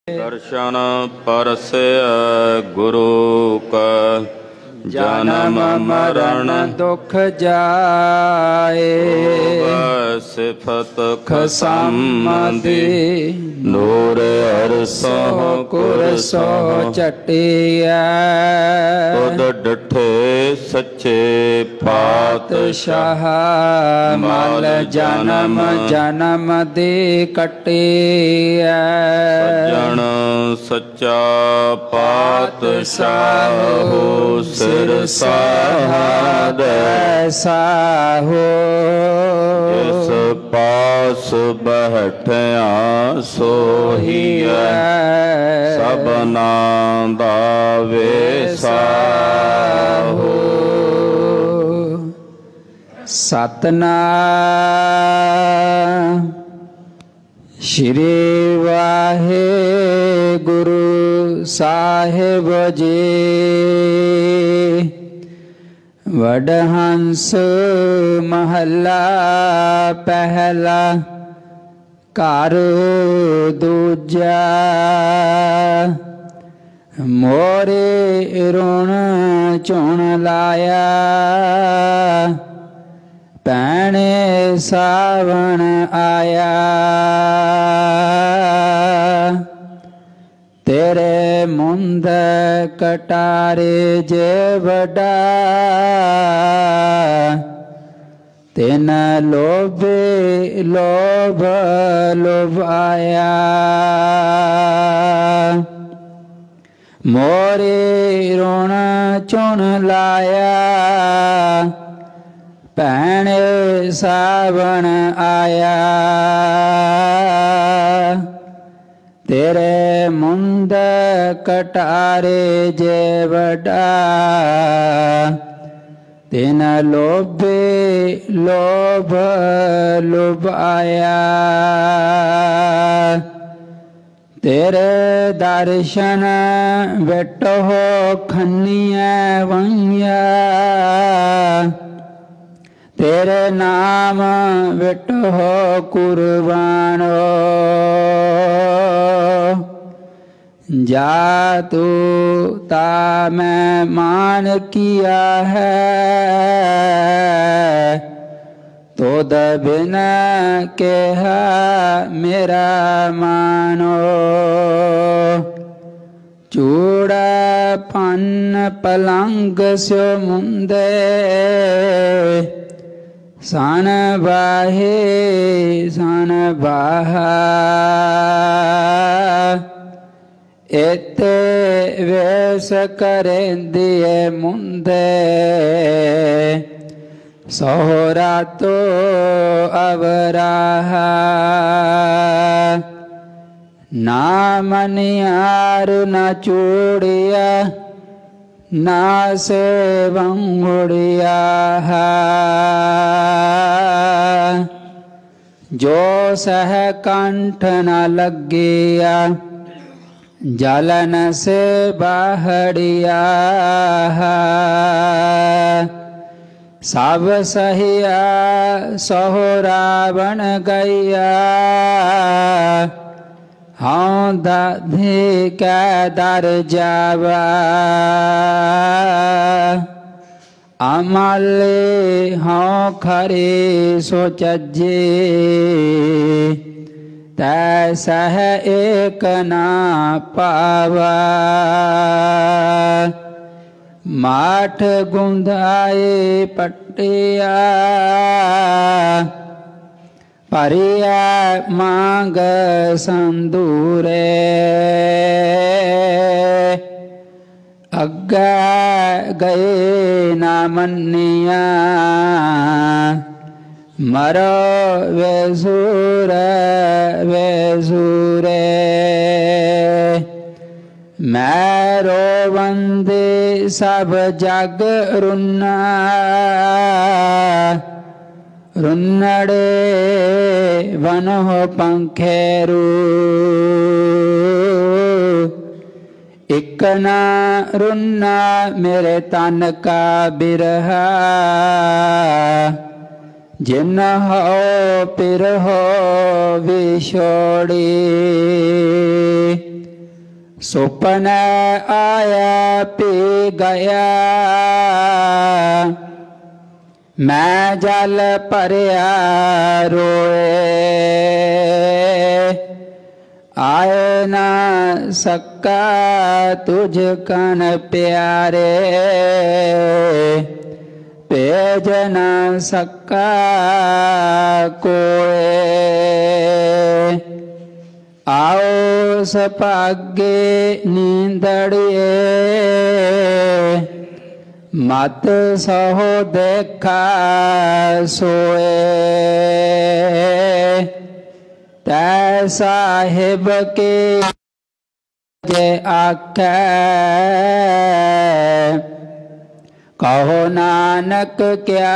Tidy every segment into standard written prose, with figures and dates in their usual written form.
दर्शन परसय गुरु का जन्म मरण दुख जाए। सिफत खसमदि नूर अरसो कुरसो चटिया। तुद डठे सच्चे पातशाह मल जन्म जन्म दे कटिया। सज्जन सच्चा पातशाह सिर साध ऐसा हो जिस पास बैठया सोहिया सबना दा वेसा हो। सतनाम श्री वाहे गुरु साहिब जी। वडहंस महला पहला घर दूजा। मोरे रुण चुन लाया पैणे सावण आया। तेरे मुंद कटारे जे वडा तिन लोभे लोभ लोभाया। मोरे रुण चुन लाया पैणे सावण आया। तेरे मुंद कटारे जे वडा तिन लोभे लोभ लुभाया। तेरे दर्शन बेटो खन्निया वंया। तेरे नाम बेटो कुर्बानो। जा तू ता मैं मान किया है तो बिन कहा मेरा मानो। चूड़ा पन पलंग स्यो मुंदे सन बाहे सन बाहा। एते वेस करेंदिए मुंदे सोहरा तो अवराहा। ना मनियार न चूड़िया ना से बंगुड़िया। जो सह कंठ न लगिया जलन से बाहरिया। सब सहिया सोहरा बन गैया हाँ दाधी कै दर जावा। अमले हाँ खरे सोचजे तैसा एक ना पावा। माठ गुंधाए पटिया परिया मांग संदूरे। अग्गा गए ना मनिया मरो वेसूर वेसूरे। मैरो वंदे सब जग रुन्ना रुन्नड़े वन हो पंखेरू। एक ना रुन्ना मेरे तन का बिरहा जिन हो पिर हो विछोड़ी। ਸੁਪਨ ਆਇਆ ਪੀ ਗਿਆ, ਮੈਂ ਜਲ ਭਰਿਆ ਰੋਏ, ਆਏ ਨਾ ਸਕਾ ਤੁਝ ਕਨ ਪਿਆਰੇ, ਭੇਜ ਨਾ ਸਕਾ ਕੋਏ। आओ सभागे नींदड़िए, मत सहो देखा सोए, तै साहिब के जे आखे, कहो नानक क्या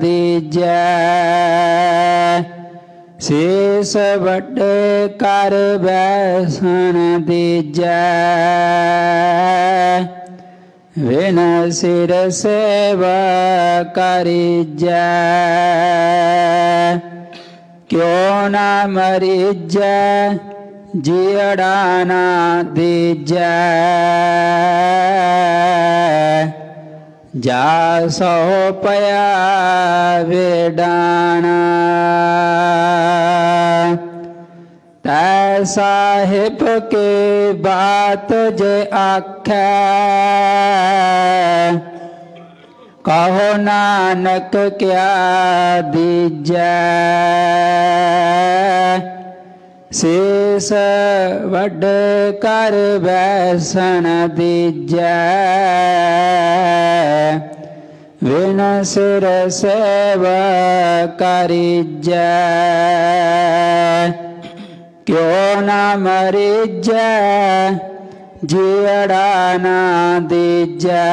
दीजै, शीस वड कर बैसन दीजै, विन सिर सेव करीजै, क्यों ना मरीजै जियड़ा ना दीजै, जा सो पया वेडाना, तै साहिब के बात जे आखे, कहो नानक क्या दीजै, शीस वड कर बैसन दीजै, विन सिर सेव करीजै, क्यों ना मरीजै जियड़ा ना दीजै,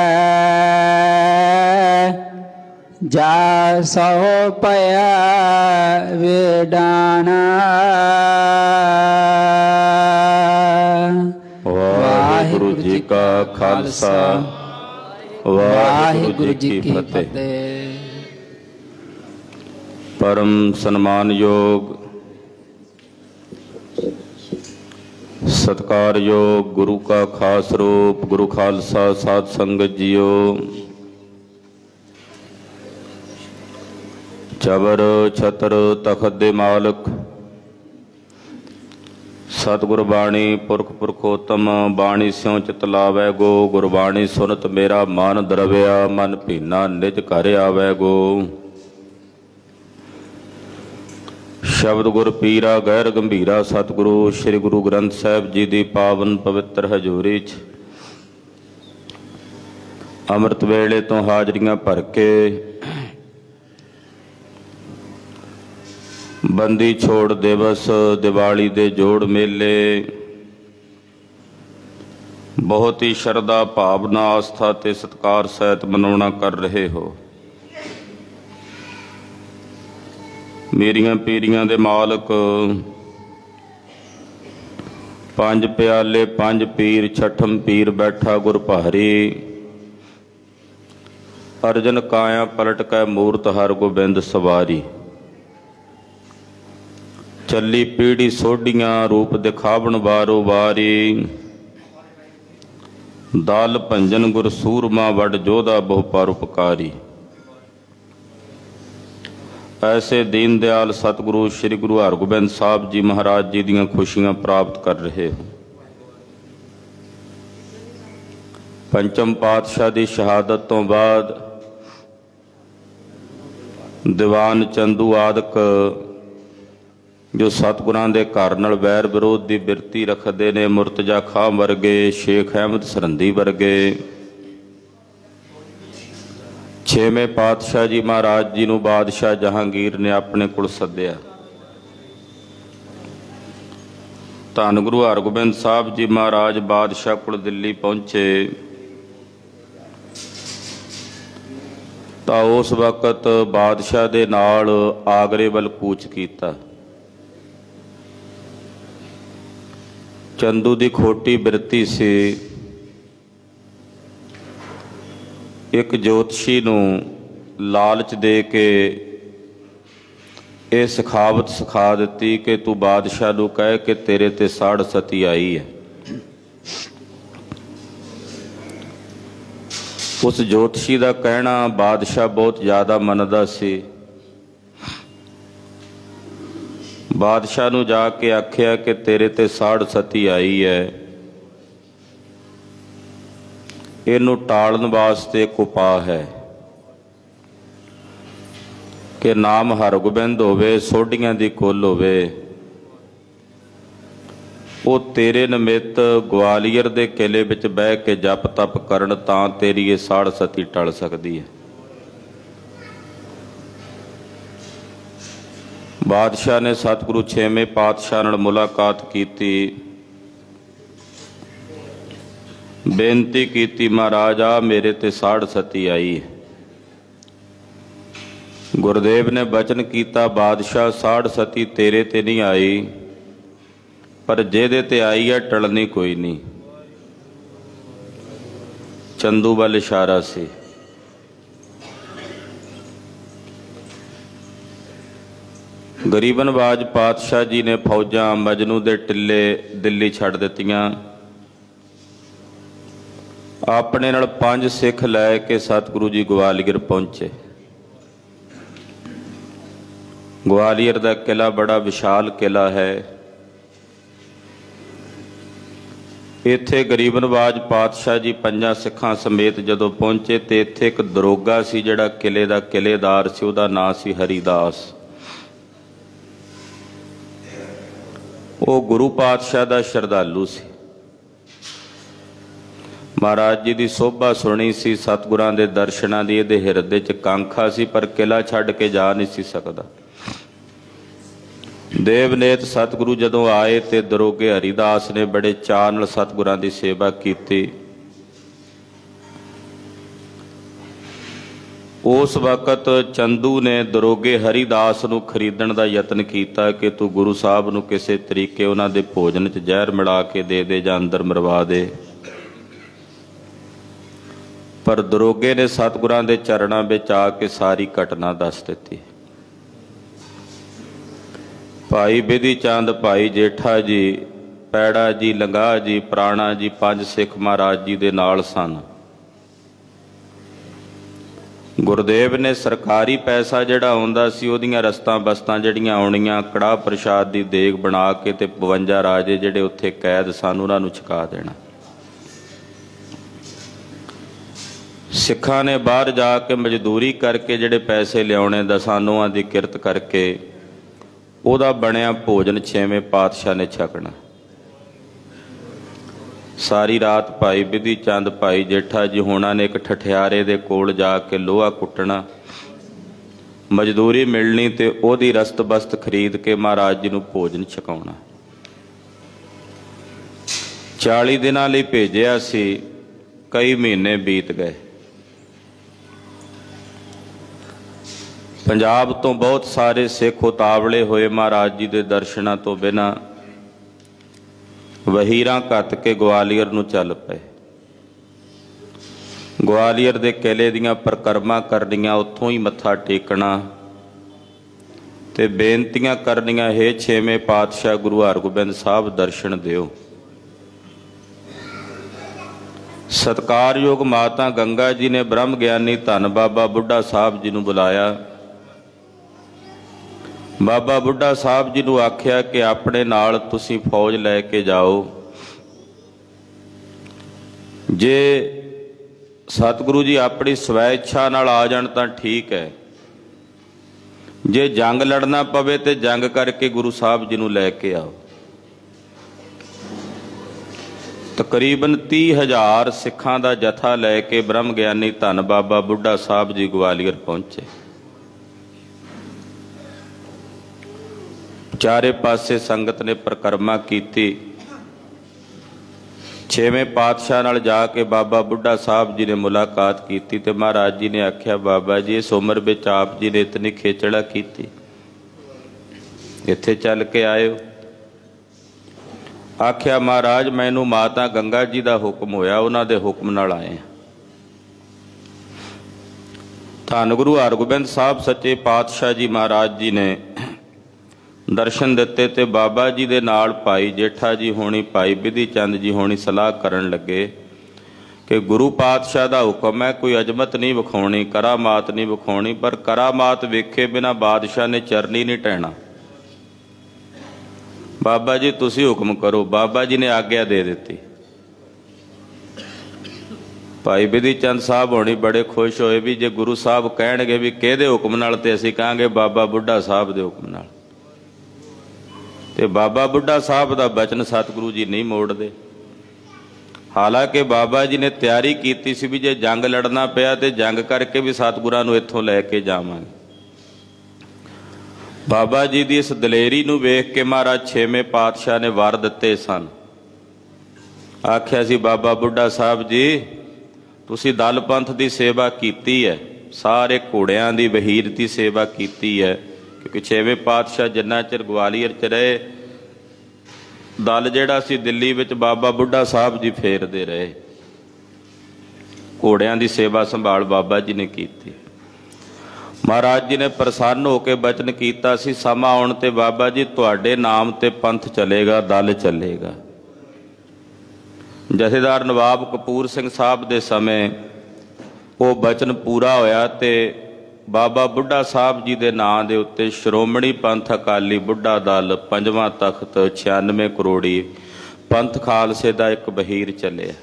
जा सो पया वेडाना। वाहिगुरु जी का खालसा, वाहिगुरु जी की फतेह। परम सन्मान योग सत्कार योग गुरु का खास रूप गुरु खालसा साध संगत जियो, चबर छतर तखत दे मालक सतगुर बाणी पुरख पुरखोत्तम, बाणी स्यों चित लावै गो, गुरबाणी सुनत मेरा मन द्रव्या, मन भीना निज घर आवै गो। शब्द गुर पीरा गैर गंभीरा, सतगुरु श्री गुरु ग्रंथ साहिब जी की पावन पवित्र हजूरी च अमृत वेले तो हाजरियां भर के बंदी छोड़ दिवस दिवाली दे जोड़ मेले बहुत ही श्रद्धा भावना आस्था ते सत्कार सहित मनाउणा कर रहे हो। मेरियां पीरियां दे मालक पंज प्याले पंज पीर, छठम पीर बैठा गुर भारी, अर्जन काया पलट कै मूरत हर गोबिंद सवारी, चली पीढ़ी सोडियां रूप दिखावन वारो वारी, दाल भंजन गुर सूरमा वड जोधा बहु परोपकारी। ऐसे दीन दयाल सतगुरु श्री गुरु हरगोबिंद साहब जी महाराज जी दीयां खुशियां प्राप्त कर रहे हो। पंचम पातशाह की शहादत तो बाद दीवान चंदू आदक जो सतगुरां दे घर नाल वैर विरोध की बिरती रखते ने, मुर्तजा खां वर्गे, शेख अहमद सरहंदी वर्गे, छेवें पातशाह जी महाराज जी नूं बादशाह जहांगीर ने अपने कोल सद्दिया। धन गुरु हरगोबिंद साहब जी महाराज बादशाह कोल दिल्ली पहुंचे तो उस वक्त बादशाह दे नाल आगरे वल कूच कीता। चंदू दी खोटी बिरती सी, एक ज्योतिषी नूं लालच दे के ये सखावत सिखा दी कि तू बादशाह नूं कह के तेरे ते साड़ सती आई है। उस ज्योतिषी का कहना बादशाह बहुत ज़्यादा मनदा सी। बादशाह नूं जाके आख्या कि तेरे ते साड़ सती आई है, इनू टालन वास्ते एक उपाय है कि नाम हरगोबिंद होवे, सोढियां दी कुल होवे। वो तेरे निमित्त ग्वालियर दे किले विच बह के जप तप करन तां तेरी ये साड़ सती टल सकदी है। बादशाह ने सतगुरु छेवें पातशाह नाल मुलाकात कीती, बेनती कीती, महाराज आ मेरे ते साड़ सती आई है। गुरुदेव ने बचन कीता, बादशाह साड़ सती तेरे ते नहीं आई, पर जेदे ते आई है टलनी कोई नहीं। चंदू वाल इशारा से गरीबनवाज पातशाह जी ने फौजां मजनू दे टिल्ले दिल्ली छड़ दित्तियां। अपने नाल 5 सिख लैके सतगुरु जी ग्वालियर पहुंचे। ग्वालियर का किला बड़ा विशाल किला है। इत्थे गरीबनवाज पातशाह जी 5 सिखां समेत जदों पहुंचे तो इत्थे एक दरोगा सी जिहड़ा किले का किलेदार सी, उहदा नाम सी हरिदास। वो गुरु पातशाह का श्रद्धालु सी। महाराज जी की शोभा सुनी सी, सतगुरां दे दर्शनां दी इहदे हिरदे च कांखा सी, पर किला छड्ड के जा नहीं सी सकदा। देवनेत सतगुरु जदों आए तो दरोगे हरिदास ने बड़े चाअ नाल सतगुरां दी सेवा की। उस वक्त चंदू ने दरोगे हरिदास नूं खरीदण दा यतन किया कि तू गुरु साहब नूं किसी तरीके उन्हां दे भोजन च जहर मिला के दे जां अंदर मरवा दे। पर दरोगे ने सतगुरां दे चरणां विच आके सारी घटना दस दित्ती। भाई बिधि चंद, भाई जेठा जी, पैड़ा जी, लंगाह जी, प्राणा जी 5 सिख महाराज जी दे नाल सन। गुरुदेव ने सरकारी पैसा जिहड़ा आउंदा सी उहदियां रस्तां बस्तां जिहड़ियां आउणियां कड़ाह प्रशाद दी देग बना के ते 52 राजे जिहड़े उत्थे कैद सन उन्हां नूं छका देना। सिखां ने बाहर जाके मजदूरी करके जिहड़े पैसे लियाउने दसां नूहां दी किरत करके ਉਹਦਾ ਬਣਿਆ भोजन 6वें पातशाह ने छकना। सारी रात भाई बिधि चंद, भाई जेठा जी होना ने एक ठठियारे दे कोल जाके लोहा कुटना, मजदूरी मिलनी ते ओदी रस्त बस्त खरीद के महाराज जी नूं भोजन छकाउणा। 40 दिनां लई भेजिया सी, कई महीने बीत गए। पंजाब तो बहुत सारे सिख उतावले होए महाराज जी के दर्शनां तो बिना वहीरां घत के ग्वालियर नूं चल पे। ग्वालियर के किले दीयां परिक्रमा करनियां, उत्थों ही मत्था टेकना ते बेनतियां करनियां, हे 6वें पातशाह गुरु हरगोबिंद साहब दर्शन दिओ। सत्कारयोग माता गंगा जी ने ब्रह्म ज्ञानी धन बाबा बुढ़ा साहब जी नूं बुलाया। बाबा बुढ़ा साहब जी नूं आख्या कि अपने नाल तुसीं फौज लैके जाओ। जे सतगुरु जी अपनी स्वै इच्छा नाल आ जाण तां ठीक है, जे जंग लड़ना पवे तो जंग करके गुरु साहब जी नूं लैके आओ। तकरीबन 30,000 सिखां दा जथा लैके ब्रह्म ज्ञानी धन बाबा बुढ़ा साहब जी ग्वालियर पहुंचे। चारे पासे संगत ने परिक्रमा की। 6वें पातशाह नाल जाके बाबा बुढ़ा साहब जी ने मुलाकात की ते महाराज जी ने आख्या, बाबा जी इस उम्र विच आप जी ने इतनी खेचड़ा की, इत्थे चल के आए हो। आख्या, महाराज मैनू माता गंगा जी का हुक्म होया, उन्हां दे हुक्म नाल आए। धन गुरु हरगोबिंद साहब सच्चे पातशाह जी महाराज जी ने ਦਰਸ਼ਨ ਦਿੱਤੇ ਤੇ ਬਾਬਾ ਜੀ ਦੇ ਨਾਲ ਭਾਈ ਜੇਠਾ ਜੀ ਹੋਣੀ, ਭਾਈ ਬਿਧੀ ਚੰਦ ਜੀ ਹੋਣੀ ਸਲਾਹ ਕਰਨ ਲੱਗੇ ਕਿ ਗੁਰੂ ਪਾਤਸ਼ਾਹ ਦਾ ਹੁਕਮ ਹੈ, ਕੋਈ ਅਜਮਤ ਨਹੀਂ ਵਿਖਾਉਣੀ, ਕਰਾਮਾਤ ਨਹੀਂ ਵਿਖਾਉਣੀ, ਪਰ ਕਰਾਮਾਤ ਵੇਖੇ ਬਿਨਾ ਬਾਦਸ਼ਾਹ ਨੇ ਚਰਨੀ ਨਹੀਂ ਟਹਿਣਾ। ਬਾਬਾ ਜੀ ਤੁਸੀਂ ਹੁਕਮ ਕਰੋ। ਬਾਬਾ ਜੀ ਨੇ ਆਗਿਆ ਦੇ ਦਿੱਤੀ। ਭਾਈ ਬਿਧੀ ਚੰਦ ਸਾਹਿਬ ਹੋਣੀ ਬੜੇ ਖੁਸ਼ ਹੋਏ ਵੀ ਜੇ ਗੁਰੂ ਸਾਹਿਬ ਕਹਿਣਗੇ ਵੀ ਕਿਹਦੇ ਹੁਕਮ ਨਾਲ, ਤੇ ਅਸੀਂ ਕਹਾਂਗੇ ਬਾਬਾ ਬੁੱਢਾ ਸਾਹਿਬ ਦੇ ਹੁਕਮ ਨਾਲ। ਤੇ ਬਾਬਾ ਬੁੱਢਾ ਸਾਹਿਬ ਦਾ ਬਚਨ ਸਤਿਗੁਰੂ ਜੀ ਨਹੀਂ ਮੋੜਦੇ। ਹਾਲਾਂਕਿ ਬਾਬਾ ਜੀ ਨੇ ਤਿਆਰੀ ਕੀਤੀ ਸੀ ਵੀ ਜੇ ਜੰਗ ਲੜਨਾ ਪਿਆ ਤੇ ਜੰਗ ਕਰਕੇ ਵੀ ਸਤਿਗੁਰਾਂ ਨੂੰ ਇੱਥੋਂ ਲੈ ਕੇ ਜਾਵਾਂਗੇ। ਬਾਬਾ ਜੀ ਦੀ ਇਸ ਦਲੇਰੀ ਨੂੰ ਵੇਖ ਕੇ ਮਹਾਰਾਜ ਛੇਵੇਂ ਪਾਤਸ਼ਾਹ ਨੇ ਵਰ ਦਿੱਤੇ ਸਨ। ਆਖਿਆ ਸੀ ਬਾਬਾ ਬੁੱਢਾ ਸਾਹਿਬ ਜੀ ਤੁਸੀਂ ਦਲ ਪੰਥ ਦੀ ਸੇਵਾ ਕੀਤੀ ਹੈ, ਸਾਰੇ ਘੋੜਿਆਂ ਦੀ ਵਹੀਰ ਦੀ ਸੇਵਾ ਕੀਤੀ ਹੈ, ਕਿਉਂਕਿ ਛੇਵੇਂ ਪਾਤਸ਼ਾਹ ਜਿੰਨਾ ਚਿਰ ਗਵਾਲੀਅਰ 'ਚ ਰਹੇ ਦਲ ਜਿਹੜਾ ਸੀ ਦਿੱਲੀ ਵਿੱਚ ਬਾਬਾ ਬੁੱਢਾ ਸਾਹਿਬ ਜੀ ਫੇਰਦੇ ਰਹੇ। ਘੋੜਿਆਂ ਦੀ ਸੇਵਾ ਸੰਭਾਲ ਬਾਬਾ ਜੀ ਨੇ ਕੀਤੀ। ਮਹਾਰਾਜ ਜੀ ਨੇ ਪ੍ਰਸੰਨ ਹੋ ਕੇ ਬਚਨ ਕੀਤਾ ਸੀ ਸਮਾਂ ਆਉਣ ਤੇ ਬਾਬਾ ਜੀ ਤੁਹਾਡੇ ਨਾਮ ਤੇ ਪੰਥ ਚੱਲੇਗਾ, ਦਲ ਚੱਲੇਗਾ। ਜਥੇਦਾਰ ਨਵਾਬ ਕਪੂਰ ਸਿੰਘ ਸਾਹਿਬ ਦੇ ਸਮੇਂ ਉਹ ਬਚਨ ਪੂਰਾ ਹੋਇਆ ਤੇ ਬਾਬਾ ਬੁੱਢਾ ਸਾਹਿਬ ਜੀ ਦੇ ਨਾਂ ਦੇ ਉੱਤੇ ਸ਼੍ਰੋਮਣੀ ਪੰਥ ਅਕਾਲੀ ਬੁੱਢਾ ਦਲ, ਪੰਜਵਾਂ ਤਖਤ, 96 ਕਰੋੜੀ ਪੰਥ ਖਾਲਸੇ ਦਾ ਇੱਕ ਵਹੀਰ ਚੱਲਿਆ।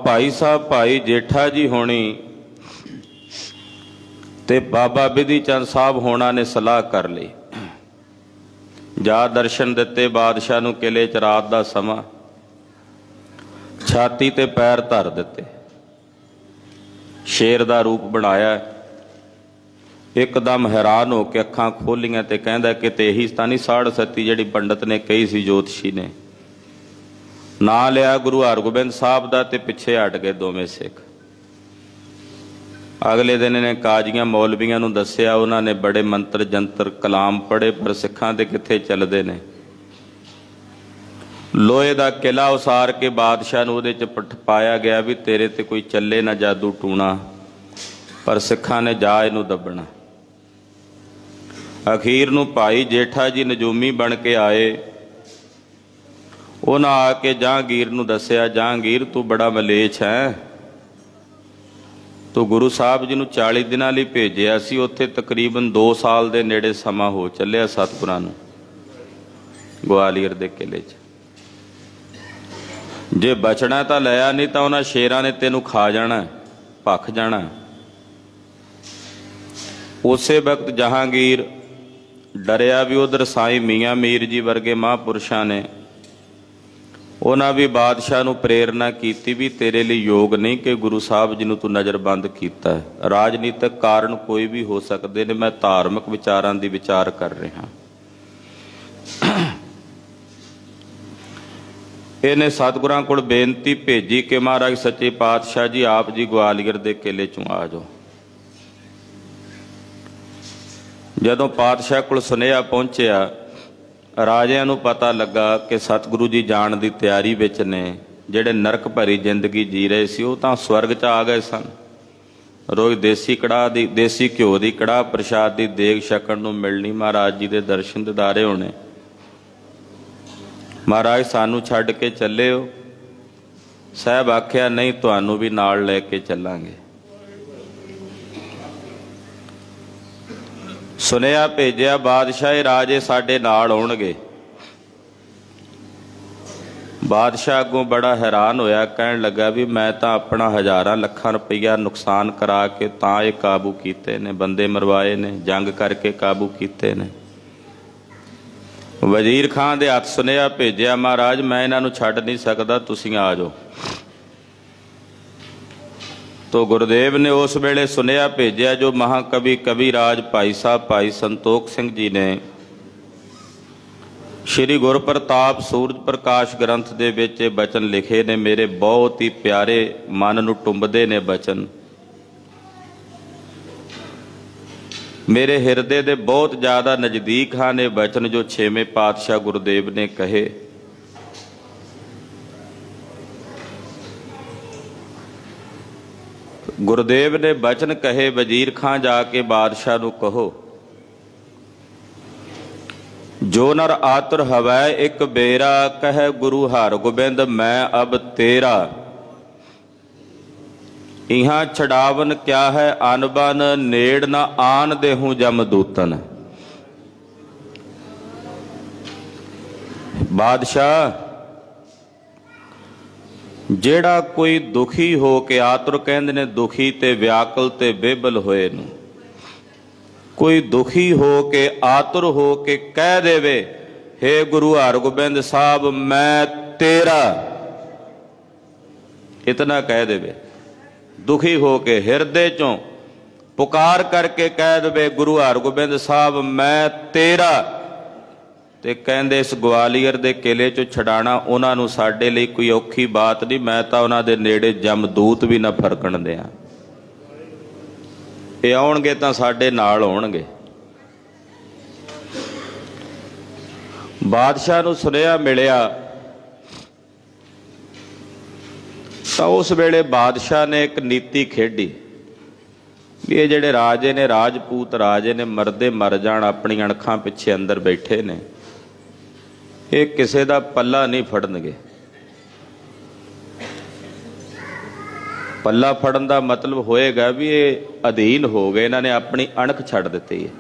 ਭਾਈ ਸਾਹਿਬ ਭਾਈ ਜੇਠਾ ਜੀ ਹੋਣੀ ਤੇ ਬਾਬਾ ਬਿਧੀ ਚੰਦ ਸਾਹਿਬ ਹੋਣਾ ਨੇ ਸਲਾਹ ਕਰ ਲਈ। ਜਾ ਦਰਸ਼ਨ ਦਿੱਤੇ ਬਾਦਸ਼ਾਹ ਨੂੰ ਕਿਲੇ 'ਚ ਰਾਤ ਦਾ ਸਮਾਂ, ਛਾਤੀ ਤੇ ਪੈਰ ਧਰ ਦਿੱਤੇ, ਸ਼ੇਰ ਦਾ ਰੂਪ ਬਣਾਇਆ। ਇੱਕਦਮ ਹੈਰਾਨ ਹੋ ਕੇ ਅੱਖਾਂ ਖੋਲੀਆਂ ਤੇ ਕਹਿੰਦਾ ਕਿਤੇ ਇਹੀ ਤਾਂ ਨਹੀਂ ਸਾੜ ਸਤੀ ਜਿਹੜੀ ਪੰਡਤ ਨੇ ਕਹੀ ਸੀ, ਜੋਤਸ਼ੀ ਨੇ। ਨਾਂ ਲਿਆ ਗੁਰੂ ਹਰਗੋਬਿੰਦ ਸਾਹਿਬ ਦਾ ਤੇ ਪਿੱਛੇ ਹਟ ਗਏ ਦੋਵੇਂ ਸਿੱਖ। ਅਗਲੇ ਦਿਨ ਇਹਨੇ ਕਾਜ਼ੀਆਂ ਮੌਲਵੀਆਂ ਨੂੰ ਦੱਸਿਆ, ਉਹਨਾਂ ਨੇ ਬੜੇ ਮੰਤਰ ਜੰਤਰ ਕਲਾਮ ਪੜ੍ਹੇ, ਪਰ ਸਿੱਖਾਂ ਦੇ ਕਿੱਥੇ ਚੱਲਦੇ ਨੇ। ਲੋਹੇ ਦਾ ਕਿਲਾ ਉਸਾਰ ਕੇ ਬਾਦਸ਼ਾਹ ਨੂੰ ਉਹਦੇ 'ਚ ਪਾਇਆ ਗਿਆ ਵੀ ਤੇਰੇ ਤੇ ਕੋਈ ਚੱਲੇ ਨਾ ਜਾਦੂ ਟੂਣਾ, ਪਰ ਸਿੱਖਾਂ ਨੇ ਜਾ ਇਹਨੂੰ ਦੱਬਣਾ। ਅਖੀਰ ਨੂੰ ਭਾਈ ਜੇਠਾ ਜੀ ਨਜੂਮੀ ਬਣ ਕੇ ਆਏ। ਉਹਨਾਂ ਆ ਕੇ ਜਹਾਂਗੀਰ ਨੂੰ ਦੱਸਿਆ, ਜਹਾਂਗੀਰ ਤੂੰ ਬੜਾ ਮਲੇਛ ਹੈ, ਤੂੰ ਗੁਰੂ ਸਾਹਿਬ ਜੀ ਨੂੰ 40 ਦਿਨਾਂ ਲਈ ਭੇਜਿਆ ਸੀ, ਉੱਥੇ ਤਕਰੀਬਨ 2 ਸਾਲ ਦੇ ਨੇੜੇ ਸਮਾਂ ਹੋ ਚੱਲਿਆ ਸਤਿਗੁਰਾਂ ਨੂੰ ਗਵਾਲੀਅਰ ਦੇ ਕਿਲੇ 'ਚ। ਜੇ ਬਚਣਾ ਤਾਂ ਲਿਆ, ਨਹੀਂ ਤਾਂ ਉਹਨਾਂ ਸ਼ੇਰਾਂ ਨੇ ਤੈਨੂੰ ਖਾ ਜਾਣਾ, ਭੱਖ ਜਾਣਾ। ਉਸੇ ਵਕਤ ਜਹਾਂਗੀਰ ਡਰਿਆ ਵੀ ਉਧਰ ਸਾਈਂ ਮੀਆਂ ਮੀਰ ਜੀ ਵਰਗੇ ਮਹਾਂਪੁਰਸ਼ਾਂ ਨੇ, ਉਹਨਾਂ ਵੀ ਬਾਦਸ਼ਾਹ ਨੂੰ ਪ੍ਰੇਰਨਾ ਕੀਤੀ ਵੀ ਤੇਰੇ ਲਈ ਯੋਗ ਨਹੀਂ ਕਿ ਗੁਰੂ ਸਾਹਿਬ ਜੀ ਨੂੰ ਤੂੰ ਨਜ਼ਰਬੰਦ ਕੀਤਾ ਹੈ। ਰਾਜਨੀਤਿਕ ਕਾਰਨ ਕੋਈ ਵੀ ਹੋ ਸਕਦੇ ਨੇ, ਮੈਂ ਧਾਰਮਿਕ ਵਿਚਾਰਾਂ ਦੀ ਵਿਚਾਰ ਕਰ ਰਿਹਾ। ਇਹਨੇ ਸਤਿਗੁਰਾਂ ਕੋਲ ਬੇਨਤੀ ਭੇਜੀ ਕਿ ਮਹਾਰਾਜ ਸੱਚੇ ਪਾਤਸ਼ਾਹ ਜੀ ਆਪ ਜੀ ਗਵਾਲੀਅਰ ਦੇ ਕਿਲੇ 'ਚੋਂ ਆ ਜਾਓ। ਜਦੋਂ ਪਾਤਸ਼ਾਹ ਕੋਲ ਸੁਨੇਹਾ ਪਹੁੰਚਿਆ, ਰਾਜਿਆਂ ਨੂੰ ਪਤਾ ਲੱਗਾ ਕਿ ਸਤਿਗੁਰੂ ਜੀ ਜਾਣ ਦੀ ਤਿਆਰੀ ਵਿੱਚ ਨੇ। ਜਿਹੜੇ ਨਰਕ ਭਰੀ ਜ਼ਿੰਦਗੀ ਜੀ ਰਹੇ ਸੀ ਉਹ ਤਾਂ ਸਵਰਗ 'ਚ ਆ ਗਏ ਸਨ। ਰੋਜ਼ ਦੇਸੀ ਘਿਓ ਦੀ ਕੜਾਹ ਪ੍ਰਸ਼ਾਦ ਦੀ ਦੇਗ ਛਕਣ ਨੂੰ ਮਿਲਣੀ, ਮਹਾਰਾਜ ਜੀ ਦੇ ਦਰਸ਼ਨ ਦਿਦਾਰੇ ਹੋਣੇ। ਮਹਾਰਾਜ ਸਾਨੂੰ ਛੱਡ ਕੇ ਚੱਲੇ ਹੋ? ਸਾਹਿਬ ਆਖਿਆ ਨਹੀਂ, ਤੁਹਾਨੂੰ ਵੀ ਨਾਲ ਲੈ ਕੇ ਚੱਲਾਂਗੇ। ਸੁਨੇਹਾ ਭੇਜਿਆ ਬਾਦਸ਼ਾਹ ਰਾਜੇ ਸਾਡੇ ਨਾਲ ਆਉਣਗੇ। ਬਾਦਸ਼ਾਹ ਅੱਗੋਂ ਬੜਾ ਹੈਰਾਨ ਹੋਇਆ, ਕਹਿਣ ਲੱਗਾ ਵੀ ਮੈਂ ਤਾਂ ਆਪਣਾ ਹਜ਼ਾਰਾਂ ਲੱਖਾਂ ਰੁਪਈਆ ਨੁਕਸਾਨ ਕਰਾ ਕੇ ਤਾਂ ਇਹ ਕਾਬੂ ਕੀਤੇ ਨੇ, ਬੰਦੇ ਮਰਵਾਏ ਨੇ, ਜੰਗ ਕਰਕੇ ਕਾਬੂ ਕੀਤੇ ਨੇ। ਵਜ਼ੀਰ ਖਾਂ ਦੇ ਹੱਥ ਸੁਨੇਹਾ ਭੇਜਿਆ, ਮਹਾਰਾਜ ਮੈਂ ਇਹਨਾਂ ਨੂੰ ਛੱਡ ਨਹੀਂ ਸਕਦਾ, ਤੁਸੀਂ ਆ ਜਾਓ। ਤੋ ਗੁਰਦੇਵ ਨੇ ਉਸ ਵੇਲੇ ਸੁਨੇਹਾ ਭੇਜਿਆ ਜੋ ਮਹਾਕਵੀ ਕਵੀ ਰਾਜ ਭਾਈ ਸਾਹਿਬ ਭਾਈ ਸੰਤੋਖ ਸਿੰਘ ਜੀ ਨੇ ਸ਼੍ਰੀ ਗੁਰਪ੍ਰਤਾਪ ਸੂਰਜ ਪ੍ਰਕਾਸ਼ ਗ੍ਰੰਥ ਦੇ ਵਿੱਚ ਇਹ ਬਚਨ ਲਿਖੇ ਨੇ। ਮੇਰੇ ਬਹੁਤ ਹੀ ਪਿਆਰੇ, ਮਨ ਨੂੰ ਟੁੰਬਦੇ ਨੇ ਬਚਨ, ਮੇਰੇ ਹਿਰਦੇ ਦੇ ਬਹੁਤ ਜ਼ਿਆਦਾ ਨਜ਼ਦੀਕ ਹਨ ਇਹ ਬਚਨ ਜੋ ਛੇਵੇਂ ਪਾਤਸ਼ਾਹ ਗੁਰਦੇਵ ਨੇ ਕਹੇ। ਗੁਰਦੇਵ ਨੇ ਬਚਨ ਕਹੇ, ਵਜ਼ੀਰ ਖਾਂ ਜਾ ਕੇ ਬਾਦਸ਼ਾਹ ਨੂੰ ਕਹੋ, ਜੋ ਨਰ ਆਤੁਰ ਹਵੈ ਇੱਕ ਬੇਰਾ, ਕਹੈ ਗੁਰੂ ਹਰਗੋਬਿੰਦ ਮੈਂ ਅਬ ਤੇਰਾ। ਇਹਾਂ ਛਡਾਵਨ ਕਿਆ ਹੈ ਅਨਬਨ, ਨੇੜ ਨਾ ਆਨ ਦੇਹੂੰ ਜਮਦੂਤਨ। ਬਾਦਸ਼ਾਹ, ਜਿਹੜਾ ਕੋਈ ਦੁਖੀ ਹੋ ਕੇ, ਆਤੁਰ ਕਹਿੰਦੇ ਨੇ ਦੁਖੀ ਤੇ ਵਿਆਕਲ ਤੇ ਬੇਬਲ ਹੋਏ ਨੂੰ, ਕੋਈ ਦੁਖੀ ਹੋ ਕੇ ਆਤੁਰ ਹੋ ਕੇ ਕਹਿ ਦੇਵੇ, ਹੇ ਗੁਰੂ ਹਰਗੋਬਿੰਦ ਸਾਹਿਬ ਮੈਂ ਤੇਰਾ, ਇਤਨਾ ਕਹਿ ਦੇਵੇ, ਦੁਖੀ ਹੋ ਕੇ ਹਿਰਦੇ ਚੋਂ ਪੁਕਾਰ ਕਰਕੇ ਕਹਿ ਦੇਵੇ, ਗੁਰੂ ਹਰਗੋਬਿੰਦ ਸਾਹਿਬ ਮੈਂ ਤੇਰਾ, ਤੇ ਕਹਿੰਦੇ ਇਸ ਗਵਾਲੀਅਰ ਦੇ ਕਿਲੇ ਚੋਂ ਛਡਾਣਾ ਉਹਨਾਂ ਨੂੰ ਸਾਡੇ ਲਈ ਕੋਈ ਔਖੀ ਬਾਤ ਨਹੀਂ, ਮੈਂ ਤਾਂ ਉਹਨਾਂ ਦੇ ਨੇੜੇ ਜਮਦੂਤ ਵੀ ਨਾ ਫਰਕਣ ਦਿਆਂ, ਇਹ ਆਉਣਗੇ ਤਾਂ ਸਾਡੇ ਨਾਲ ਆਉਣਗੇ। ਬਾਦਸ਼ਾਹ ਨੂੰ ਸੁਨੇਹਾ ਮਿਲਿਆ ਤਾਂ ਉਸ ਵੇਲੇ ਬਾਦਸ਼ਾਹ ਨੇ ਇੱਕ ਨੀਤੀ ਖੇਡੀ ਵੀ ਇਹ ਜਿਹੜੇ ਰਾਜੇ ਨੇ, ਰਾਜਪੂਤ ਰਾਜੇ ਨੇ, ਮਰਦੇ ਮਰ ਜਾਣ, ਆਪਣੀ ਅਣਖਾਂ ਪਿੱਛੇ ਅੰਦਰ ਬੈਠੇ ਨੇ, ਇਹ ਕਿਸੇ ਦਾ ਪੱਲਾ ਨਹੀਂ ਫੜਨਗੇ। ਪੱਲਾ ਫੜਨ ਦਾ ਮਤਲਬ ਹੋਏਗਾ ਵੀ ਇਹ ਅਧੀਨ ਹੋ ਗਏ, ਇਹਨਾਂ ਨੇ ਆਪਣੀ ਅਣਖ ਛੱਡ ਦਿੱਤੀ ਹੈ,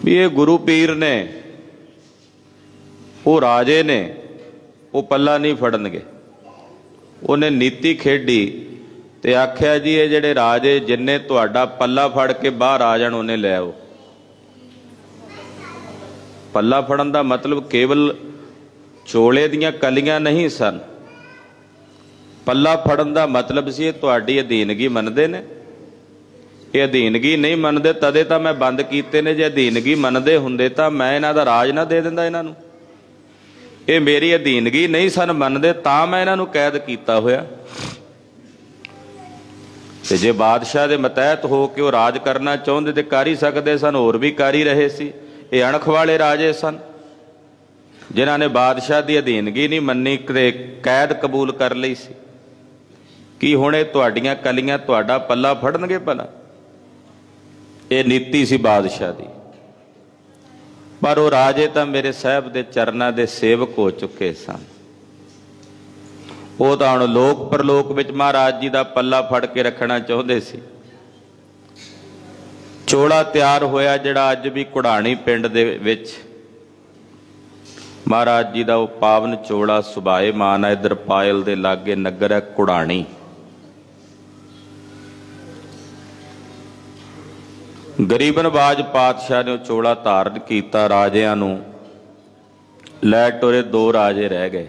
ਵੀ ਇਹ ਗੁਰੂ ਪੀਰ ਨੇ, ਉਹ ਰਾਜੇ ਨੇ, ਉਹ ਪੱਲਾ ਨਹੀਂ ਫੜਨਗੇ। ਉਹਨੇ ਨੀਤੀ ਖੇਡੀ ਤੇ ਆਖਿਆ ਜੀ ਇਹ ਜਿਹੜੇ ਰਾਜੇ ਜਿੰਨੇ ਤੁਹਾਡਾ ਪੱਲਾ ਫੜ ਕੇ ਬਾਹਰ ਆ ਜਾਣ ਉਹਨੇ ਲੈ ਆਓ। ਪੱਲਾ ਫੜਨ ਦਾ ਮਤਲਬ ਕੇਵਲ ਚੋਲੇ ਦੀਆਂ ਕਲੀਆਂ ਨਹੀਂ ਸਨ, ਪੱਲਾ ਫੜਨ ਦਾ ਮਤਲਬ ਸੀ ਇਹ ਤੁਹਾਡੀ ਅਧੀਨਗੀ ਮੰਨਦੇ ਨੇ, ਇਹ ਅਧੀਨਗੀ ਨਹੀਂ ਮੰਨਦੇ ਤਦੇ ਤਾਂ ਮੈਂ ਬੰਦ ਕੀਤੇ ਨੇ, ਜੇ ਅਧੀਨਗੀ ਮੰਨਦੇ ਹੁੰਦੇ ਤਾਂ ਮੈਂ ਇਹਨਾਂ ਦਾ ਰਾਜ ਨਾ ਦੇ ਦਿੰਦਾ ਇਹਨਾਂ ਨੂੰ, ਇਹ ਮੇਰੀ ਅਧੀਨਗੀ ਨਹੀਂ ਸਨ ਮੰਨਦੇ ਤਾਂ ਮੈਂ ਇਹਨਾਂ ਨੂੰ ਕੈਦ ਕੀਤਾ ਹੋਇਆ। ਤੇ ਜੇ ਬਾਦਸ਼ਾਹ ਦੇ ਮਤਹਿਤ ਹੋ ਕੇ ਉਹ ਰਾਜ ਕਰਨਾ ਚਾਹੁੰਦੇ ਤੇ ਕਰ ਹੀ ਸਕਦੇ ਸਨ, ਹੋਰ ਵੀ ਕਰ ਹੀ ਰਹੇ ਸੀ। ਇਹ ਅਣਖ ਵਾਲੇ ਰਾਜੇ ਸਨ ਜਿਨ੍ਹਾਂ ਨੇ ਬਾਦਸ਼ਾਹ ਦੀ ਅਧੀਨਗੀ ਨਹੀਂ ਮੰਨੀ ਤੇ ਕੈਦ ਕਬੂਲ ਕਰ ਲਈ ਸੀ। ਕੀ ਹੁਣ ਇਹ ਤੁਹਾਡੀਆਂ ਕਲੀਆਂ ਤੁਹਾਡਾ ਪੱਲਾ ਫੜਨਗੇ ਭਲਾ? ਇਹ ਨੀਤੀ ਸੀ ਬਾਦਸ਼ਾਹ ਦੀ। ਪਰ ਉਹ ਰਾਜੇ ਤਾਂ ਮੇਰੇ ਸਾਹਿਬ ਦੇ ਚਰਨਾਂ ਦੇ ਸੇਵਕ ਹੋ ਚੁੱਕੇ ਸਨ, ਉਹ ਤਾਂ ਹੁਣ ਲੋਕ ਪਰਲੋਕ ਵਿੱਚ ਮਹਾਰਾਜ ਜੀ ਦਾ ਪੱਲਾ ਫੜ ਕੇ ਰੱਖਣਾ ਚਾਹੁੰਦੇ ਸੀ। ਚੋਲਾ ਤਿਆਰ ਹੋਇਆ ਜਿਹੜਾ ਅੱਜ ਵੀ ਕੁੜਾਣੀ ਪਿੰਡ ਦੇ ਵਿੱਚ ਮਹਾਰਾਜ ਜੀ ਦਾ ਉਹ ਪਾਵਨ ਚੋਲਾ ਸੁਭਾਏ ਮਾਨ ਹੈ। ਇੱਧਰ ਪਾਇਲ ਦੇ ਲਾਗੇ ਨਗਰ ਹੈ ਕੁੜਾਣੀ। ਗਰੀਬ ਨਵਾਜ ਪਾਤਸ਼ਾਹ ਨੇ ਉਹ ਚੋਲਾ ਧਾਰਨ ਕੀਤਾ, ਰਾਜਿਆਂ ਨੂੰ ਲੈ ਟੁਰੇ, 2 ਰਾਜੇ ਰਹਿ ਗਏ।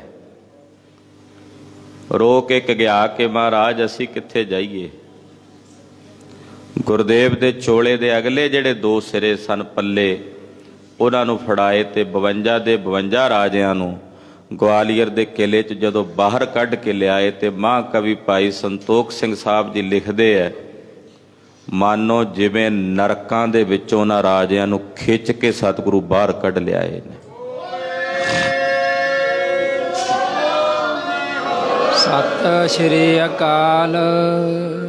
ਰੋ ਕੇ ਕਗਿਆ ਕਿ ਮਹਾਰਾਜ ਅਸੀਂ ਕਿੱਥੇ ਜਾਈਏ। ਗੁਰਦੇਵ ਦੇ ਚੋਲੇ ਦੇ ਅਗਲੇ ਜਿਹੜੇ 2 ਸਿਰੇ ਸਨ ਪੱਲੇ, ਉਹਨਾਂ ਨੂੰ ਫੜਾਏ ਤੇ 52 ਦੇ 52 ਰਾਜਿਆਂ ਨੂੰ ਗਵਾਲੀਅਰ ਦੇ ਕਿਲੇ 'ਚ ਜਦੋਂ ਬਾਹਰ ਕੱਢ ਕੇ ਲਿਆਏ ਤੇ ਮਹਾਂਕਵੀ ਭਾਈ ਸੰਤੋਖ ਸਿੰਘ ਸਾਹਿਬ ਜੀ ਲਿਖਦੇ ਹੈ, ਮਾਨੋ ਜਿਵੇਂ ਨਰਕਾਂ ਦੇ ਵਿੱਚੋਂ ਉਹਨਾਂ ਰਾਜਿਆਂ ਨੂੰ ਖਿੱਚ ਕੇ ਸਤਿਗੁਰੂ ਬਾਹਰ ਕੱਢ ਲਿਆਏ ਨੇ। ਸਤਿ ਸ਼੍ਰੀ ਅਕਾਲ।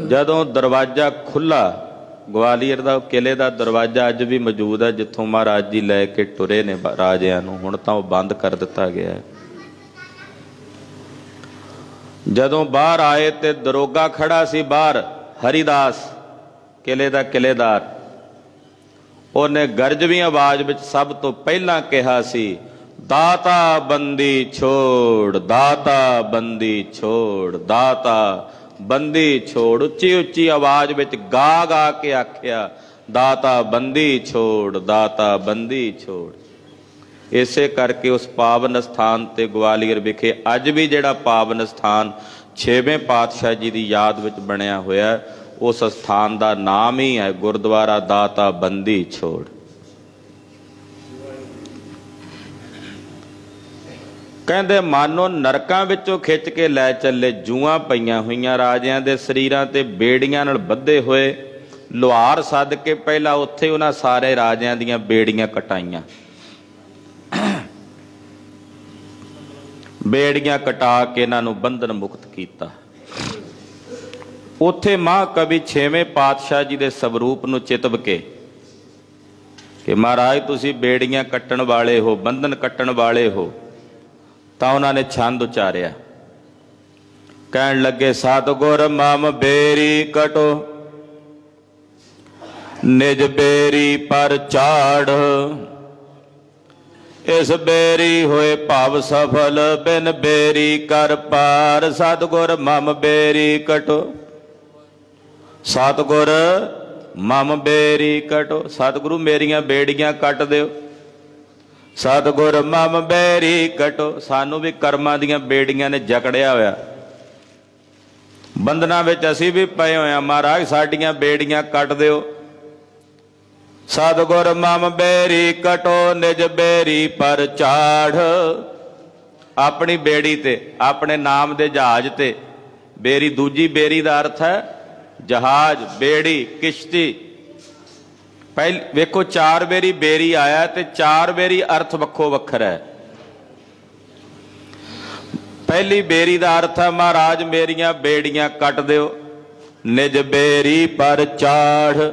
ਜਦੋਂ ਦਰਵਾਜ਼ਾ ਖੁੱਲਾ, ਗਵਾਲੀਅਰ ਦਾ ਕਿਲੇ ਦਾ ਦਰਵਾਜ਼ਾ ਅੱਜ ਵੀ ਮੌਜੂਦ ਹੈ, ਜਿੱਥੋਂ ਮਹਾਰਾਜ ਜੀ ਲੈ ਕੇ ਟੁਰੇ ਨੇ ਰਾਜਿਆਂ ਨੂੰ, ਹੁਣ ਤਾਂ ਉਹ ਬੰਦ ਕਰ ਦਿੱਤਾ ਗਿਆ ਹੈ। ਜਦੋਂ ਬਾਹਰ ਆਏ ਤੇ ਦਰੋਗਾ ਖੜਾ ਸੀ ਬਾਹਰ, ਹਰੀਦਾਸ ਕਿਲੇ ਦਾ ਕਿਲੇਦਾਰ, ਉਹਨੇ ਗਰਜਵੀਂ ਆਵਾਜ਼ ਵਿੱਚ ਸਭ ਤੋਂ ਪਹਿਲਾਂ ਕਿਹਾ ਸੀ, ਦਾਤਾ ਬੰਦੀ ਛੋੜ, ਦਾਤਾ ਬੰਦੀ ਛੋੜ, ਦਾਤਾ ਬੰਦੀ ਛੋੜ। ਉੱਚੀ ਉੱਚੀ ਆਵਾਜ਼ ਵਿੱਚ ਗਾ ਗਾ ਕੇ ਆਖਿਆ, ਦਾਤਾ ਬੰਦੀ ਛੋੜ, ਦਾਤਾ ਬੰਦੀ ਛੋੜ। ਇਸੇ ਕਰਕੇ ਉਸ ਪਾਵਨ ਸਥਾਨ ਤੇ ਗਵਾਲੀਅਰ ਵਿਖੇ ਅੱਜ ਵੀ ਜਿਹੜਾ ਪਾਵਨ ਸਥਾਨ 6ਵੇਂ ਪਾਤਸ਼ਾਹ ਜੀ ਦੀ ਯਾਦ ਵਿੱਚ ਬਣਿਆ ਹੋਇਆ, ਉਸ ਸਥਾਨ ਦਾ ਨਾਮ ਹੀ ਹੈ ਗੁਰਦੁਆਰਾ ਦਾਤਾ ਬੰਦੀ ਛੋੜ। ਕਹਿੰਦੇ ਮਾਨੋ ਨਰਕਾਂ ਵਿੱਚੋਂ ਖਿੱਚ ਕੇ ਲੈ ਚੱਲੇ, ਜੂਆਂ ਪਈਆਂ ਹੋਈਆਂ ਰਾਜਿਆਂ ਦੇ ਸਰੀਰਾਂ ਤੇ, ਬੇੜੀਆਂ ਨਾਲ ਬੱਧੇ ਹੋਏ। ਲੁਹਾਰ ਸੱਦ ਕੇ ਪਹਿਲਾਂ ਉੱਥੇ ਉਹਨਾਂ ਸਾਰੇ ਰਾਜਿਆਂ ਦੀਆਂ ਬੇੜੀਆਂ ਕਟਾਈਆਂ, ਬੇੜੀਆਂ ਕਟਾ ਕੇ ਇਹਨਾਂ ਨੂੰ ਬੰਧਨ ਮੁਕਤ ਕੀਤਾ। ਉੱਥੇ ਮਹਾਂਕਵੀ ਛੇਵੇਂ ਪਾਤਸ਼ਾਹ ਜੀ ਦੇ ਸਵਰੂਪ ਨੂੰ ਚਿਤਵ ਕੇ ਕਿ ਮਹਾਰਾਜ ਤੁਸੀਂ ਬੇੜੀਆਂ ਕੱਟਣ ਵਾਲੇ ਹੋ, ਬੰਧਨ ਕੱਟਣ ਵਾਲੇ ਹੋ, ਤਾਂ ਉਹਨਾਂ ਨੇ ਛੰਦ ਉਚਾਰਿਆ, ਕਹਿਣ ਲੱਗੇ ਸਤਿਗੁਰ ਮਮ ਬੇਰੀ ਕਟੋ ਨਿਜ ਬੇਰੀ ਪਰ ਚਾੜ, ਇਸ ਬੇਰੀ ਹੋਏ ਭਵ ਸਫਲ ਬਿਨ ਬੇਰੀ ਕਰ ਪਾਰ। ਸਤਿਗੁਰ ਮਮ ਬੇਰੀ ਕਟੋ, ਸਤਿਗੁਰ ਮਮ ਬੇਰੀ ਕਟੋ, ਸਤਿਗੁਰੂ ਮੇਰੀਆਂ ਬੇੜੀਆਂ ਕੱਟ ਦਿਓ। ਸਤਿਗੁਰ ਮਮ ਬੇਰੀ ਕਟੋ, ਸਾਨੂੰ ਵੀ ਕਰਮਾਂ ਦੀਆਂ ਬੇੜੀਆਂ ਨੇ ਜਕੜਿਆ ਹੋਇਆ, ਬੰਧਨਾਂ ਵਿੱਚ ਅਸੀਂ ਵੀ ਪਏ ਹੋਏ ਹਾਂ, ਮਹਾਰਾਜ ਸਾਡੀਆਂ ਬੇੜੀਆਂ ਕੱਟ ਦਿਓ। ਸਤਿਗੁਰ ਮਮ ਬੇਰੀ ਕਟੋ ਨਿਜ ਬੇਰੀ ਪਰ ਚਾੜ, ਆਪਣੀ ਬੇੜੀ ਤੇ, ਆਪਣੇ ਨਾਮ ਦੇ ਜਹਾਜ਼ ਤੇ। ਬੇਰੀ, ਦੂਜੀ ਬੇਰੀ ਦਾ ਅਰਥ ਹੈ ਜਹਾਜ਼, ਬੇੜੀ, ਕਿਸ਼ਤੀ। ਪਹਿਲ ਵੇਖੋ 4 ਵਾਰੀ ਬੇਰੀ ਆਇਆ ਤੇ 4 ਵਾਰੀ ਅਰਥ ਵੱਖੋ ਵੱਖਰਾ ਹੈ। ਪਹਿਲੀ ਬੇਰੀ ਦਾ ਅਰਥ ਹੈ ਮਹਾਰਾਜ ਮੇਰੀਆਂ ਬੇੜੀਆਂ ਕੱਟ ਦਿਓ। ਨਿਜ ਬੇਰੀ ਪਰ ਚਾੜ,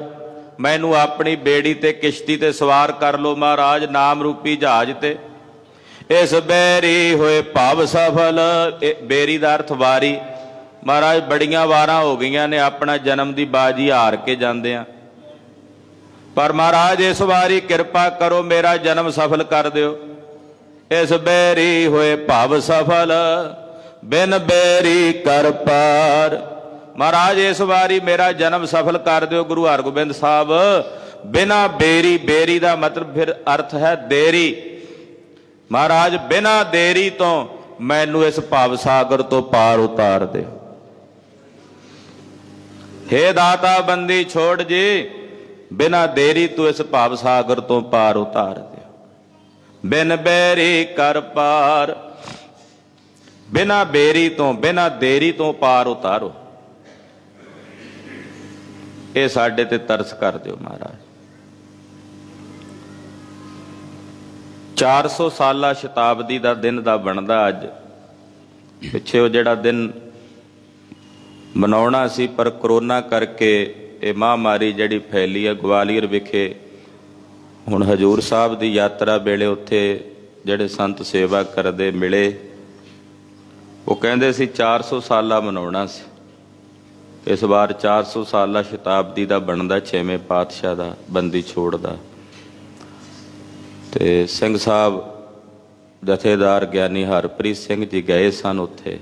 ਮੈਨੂੰ ਆਪਣੀ ਬੇੜੀ ਤੇ ਕਿਸ਼ਤੀ ਤੇ ਸਵਾਰ ਕਰ ਲਓ ਮਹਾਰਾਜ, ਨਾਮ ਰੂਪੀ ਜਹਾਜ਼ ਤੇ। ਇਸ ਬੇਰੀ ਹੋਏ ਭਵ ਸਫਲ, ਬੇਰੀ ਦਾ ਅਰਥ ਵਾਰੀ। ਮਹਾਰਾਜ ਬੜੀਆਂ ਵਾਰਾਂ ਹੋ ਗਈਆਂ ਨੇ, ਆਪਣਾ ਜਨਮ ਦੀ ਬਾਜੀ ਹਾਰ ਕੇ ਜਾਂਦੇ ਆ, ਪਰ ਮਹਾਰਾਜ ਇਸ ਵਾਰੀ ਕਿਰਪਾ ਕਰੋ ਮੇਰਾ ਜਨਮ ਸਫਲ ਕਰ ਦਿਓ। ਇਸ ਬੇਰੀ ਹੋਏ ਭਵ ਸਫਲ ਬਿਨ ਬੇਰੀ ਕਰ ਪਾਰ, ਮਹਾਰਾਜ ਇਸ ਵਾਰੀ ਮੇਰਾ ਜਨਮ ਸਫਲ ਕਰ ਦਿਓ। ਗੁਰੂ ਹਰਗੋਬਿੰਦ ਸਾਹਿਬ ਬਿਨਾ ਬੇਰੀ, ਬੇਰੀ ਦਾ ਮਤਲਬ ਫਿਰ ਅਰਥ ਹੈ ਦੇਰੀ। ਮਹਾਰਾਜ ਬਿਨਾ ਦੇਰੀ ਤੋਂ ਮੈਨੂੰ ਇਸ ਭਵ ਸਾਗਰ ਤੋਂ ਪਾਰ ਉਤਾਰ ਦਿਓ। हे ਦਾਤਾ ਬੰਦੀ ਛੋੜ ਜੀ, ਬਿਨਾ ਦੇਰੀ ਤੂੰ ਇਸ ਭਵ ਸਾਗਰ ਤੋਂ ਪਾਰ ਉਤਾਰ ਦਿਓ। ਬਿਨ ਬੇਰੀ ਕਰ ਪਾਰ, ਬਿਨਾ ਬੇਰੀ ਤੋਂ, ਬਿਨਾ ਦੇਰੀ ਤੋਂ ਪਾਰ ਉਤਾਰੋ। ਇਹ ਸਾਡੇ ਤੇ ਤਰਸ ਕਰ ਦਿਓ ਮਹਾਰਾਜ। 400 ਸਾਲਾ ਸ਼ਤਾਬਦੀ ਦਾ ਦਿਨ ਦਾ ਬਣਦਾ ਅੱਜ। ਪਿੱਛੇ ਉਹ ਜਿਹੜਾ ਦਿਨ ਮਨਾਉਣਾ ਸੀ, ਪਰ ਕਰੋਨਾ ਕਰਕੇ ਇਹ ਮਹਾਂਮਾਰੀ ਜਿਹੜੀ ਫੈਲੀ ਹੈ, ਗਵਾਲੀਅਰ ਵਿਖੇ ਹੁਣ ਹਜ਼ੂਰ ਸਾਹਿਬ ਦੀ ਯਾਤਰਾ ਵੇਲੇ ਉੱਥੇ ਜਿਹੜੇ ਸੰਤ ਸੇਵਾ ਕਰਦੇ ਮਿਲੇ, ਉਹ ਕਹਿੰਦੇ ਸੀ 400 ਸਾਲਾ ਮਨਾਉਣਾ ਸੀ। ਇਸ ਵਾਰ 400 ਸਾਲਾ ਸ਼ਤਾਬਦੀ ਦਾ ਬਣਦਾ, ਛੇਵੇਂ ਪਾਤਸ਼ਾਹ ਦਾ ਬੰਦੀ ਛੋੜ ਦਾ। ਤੇ ਸਿੰਘ ਸਾਹਿਬ ਜਥੇਦਾਰ ਗਿਆਨੀ ਹਰਪ੍ਰੀਤ ਸਿੰਘ ਜੀ ਗਏ ਸਨ ਉੱਥੇ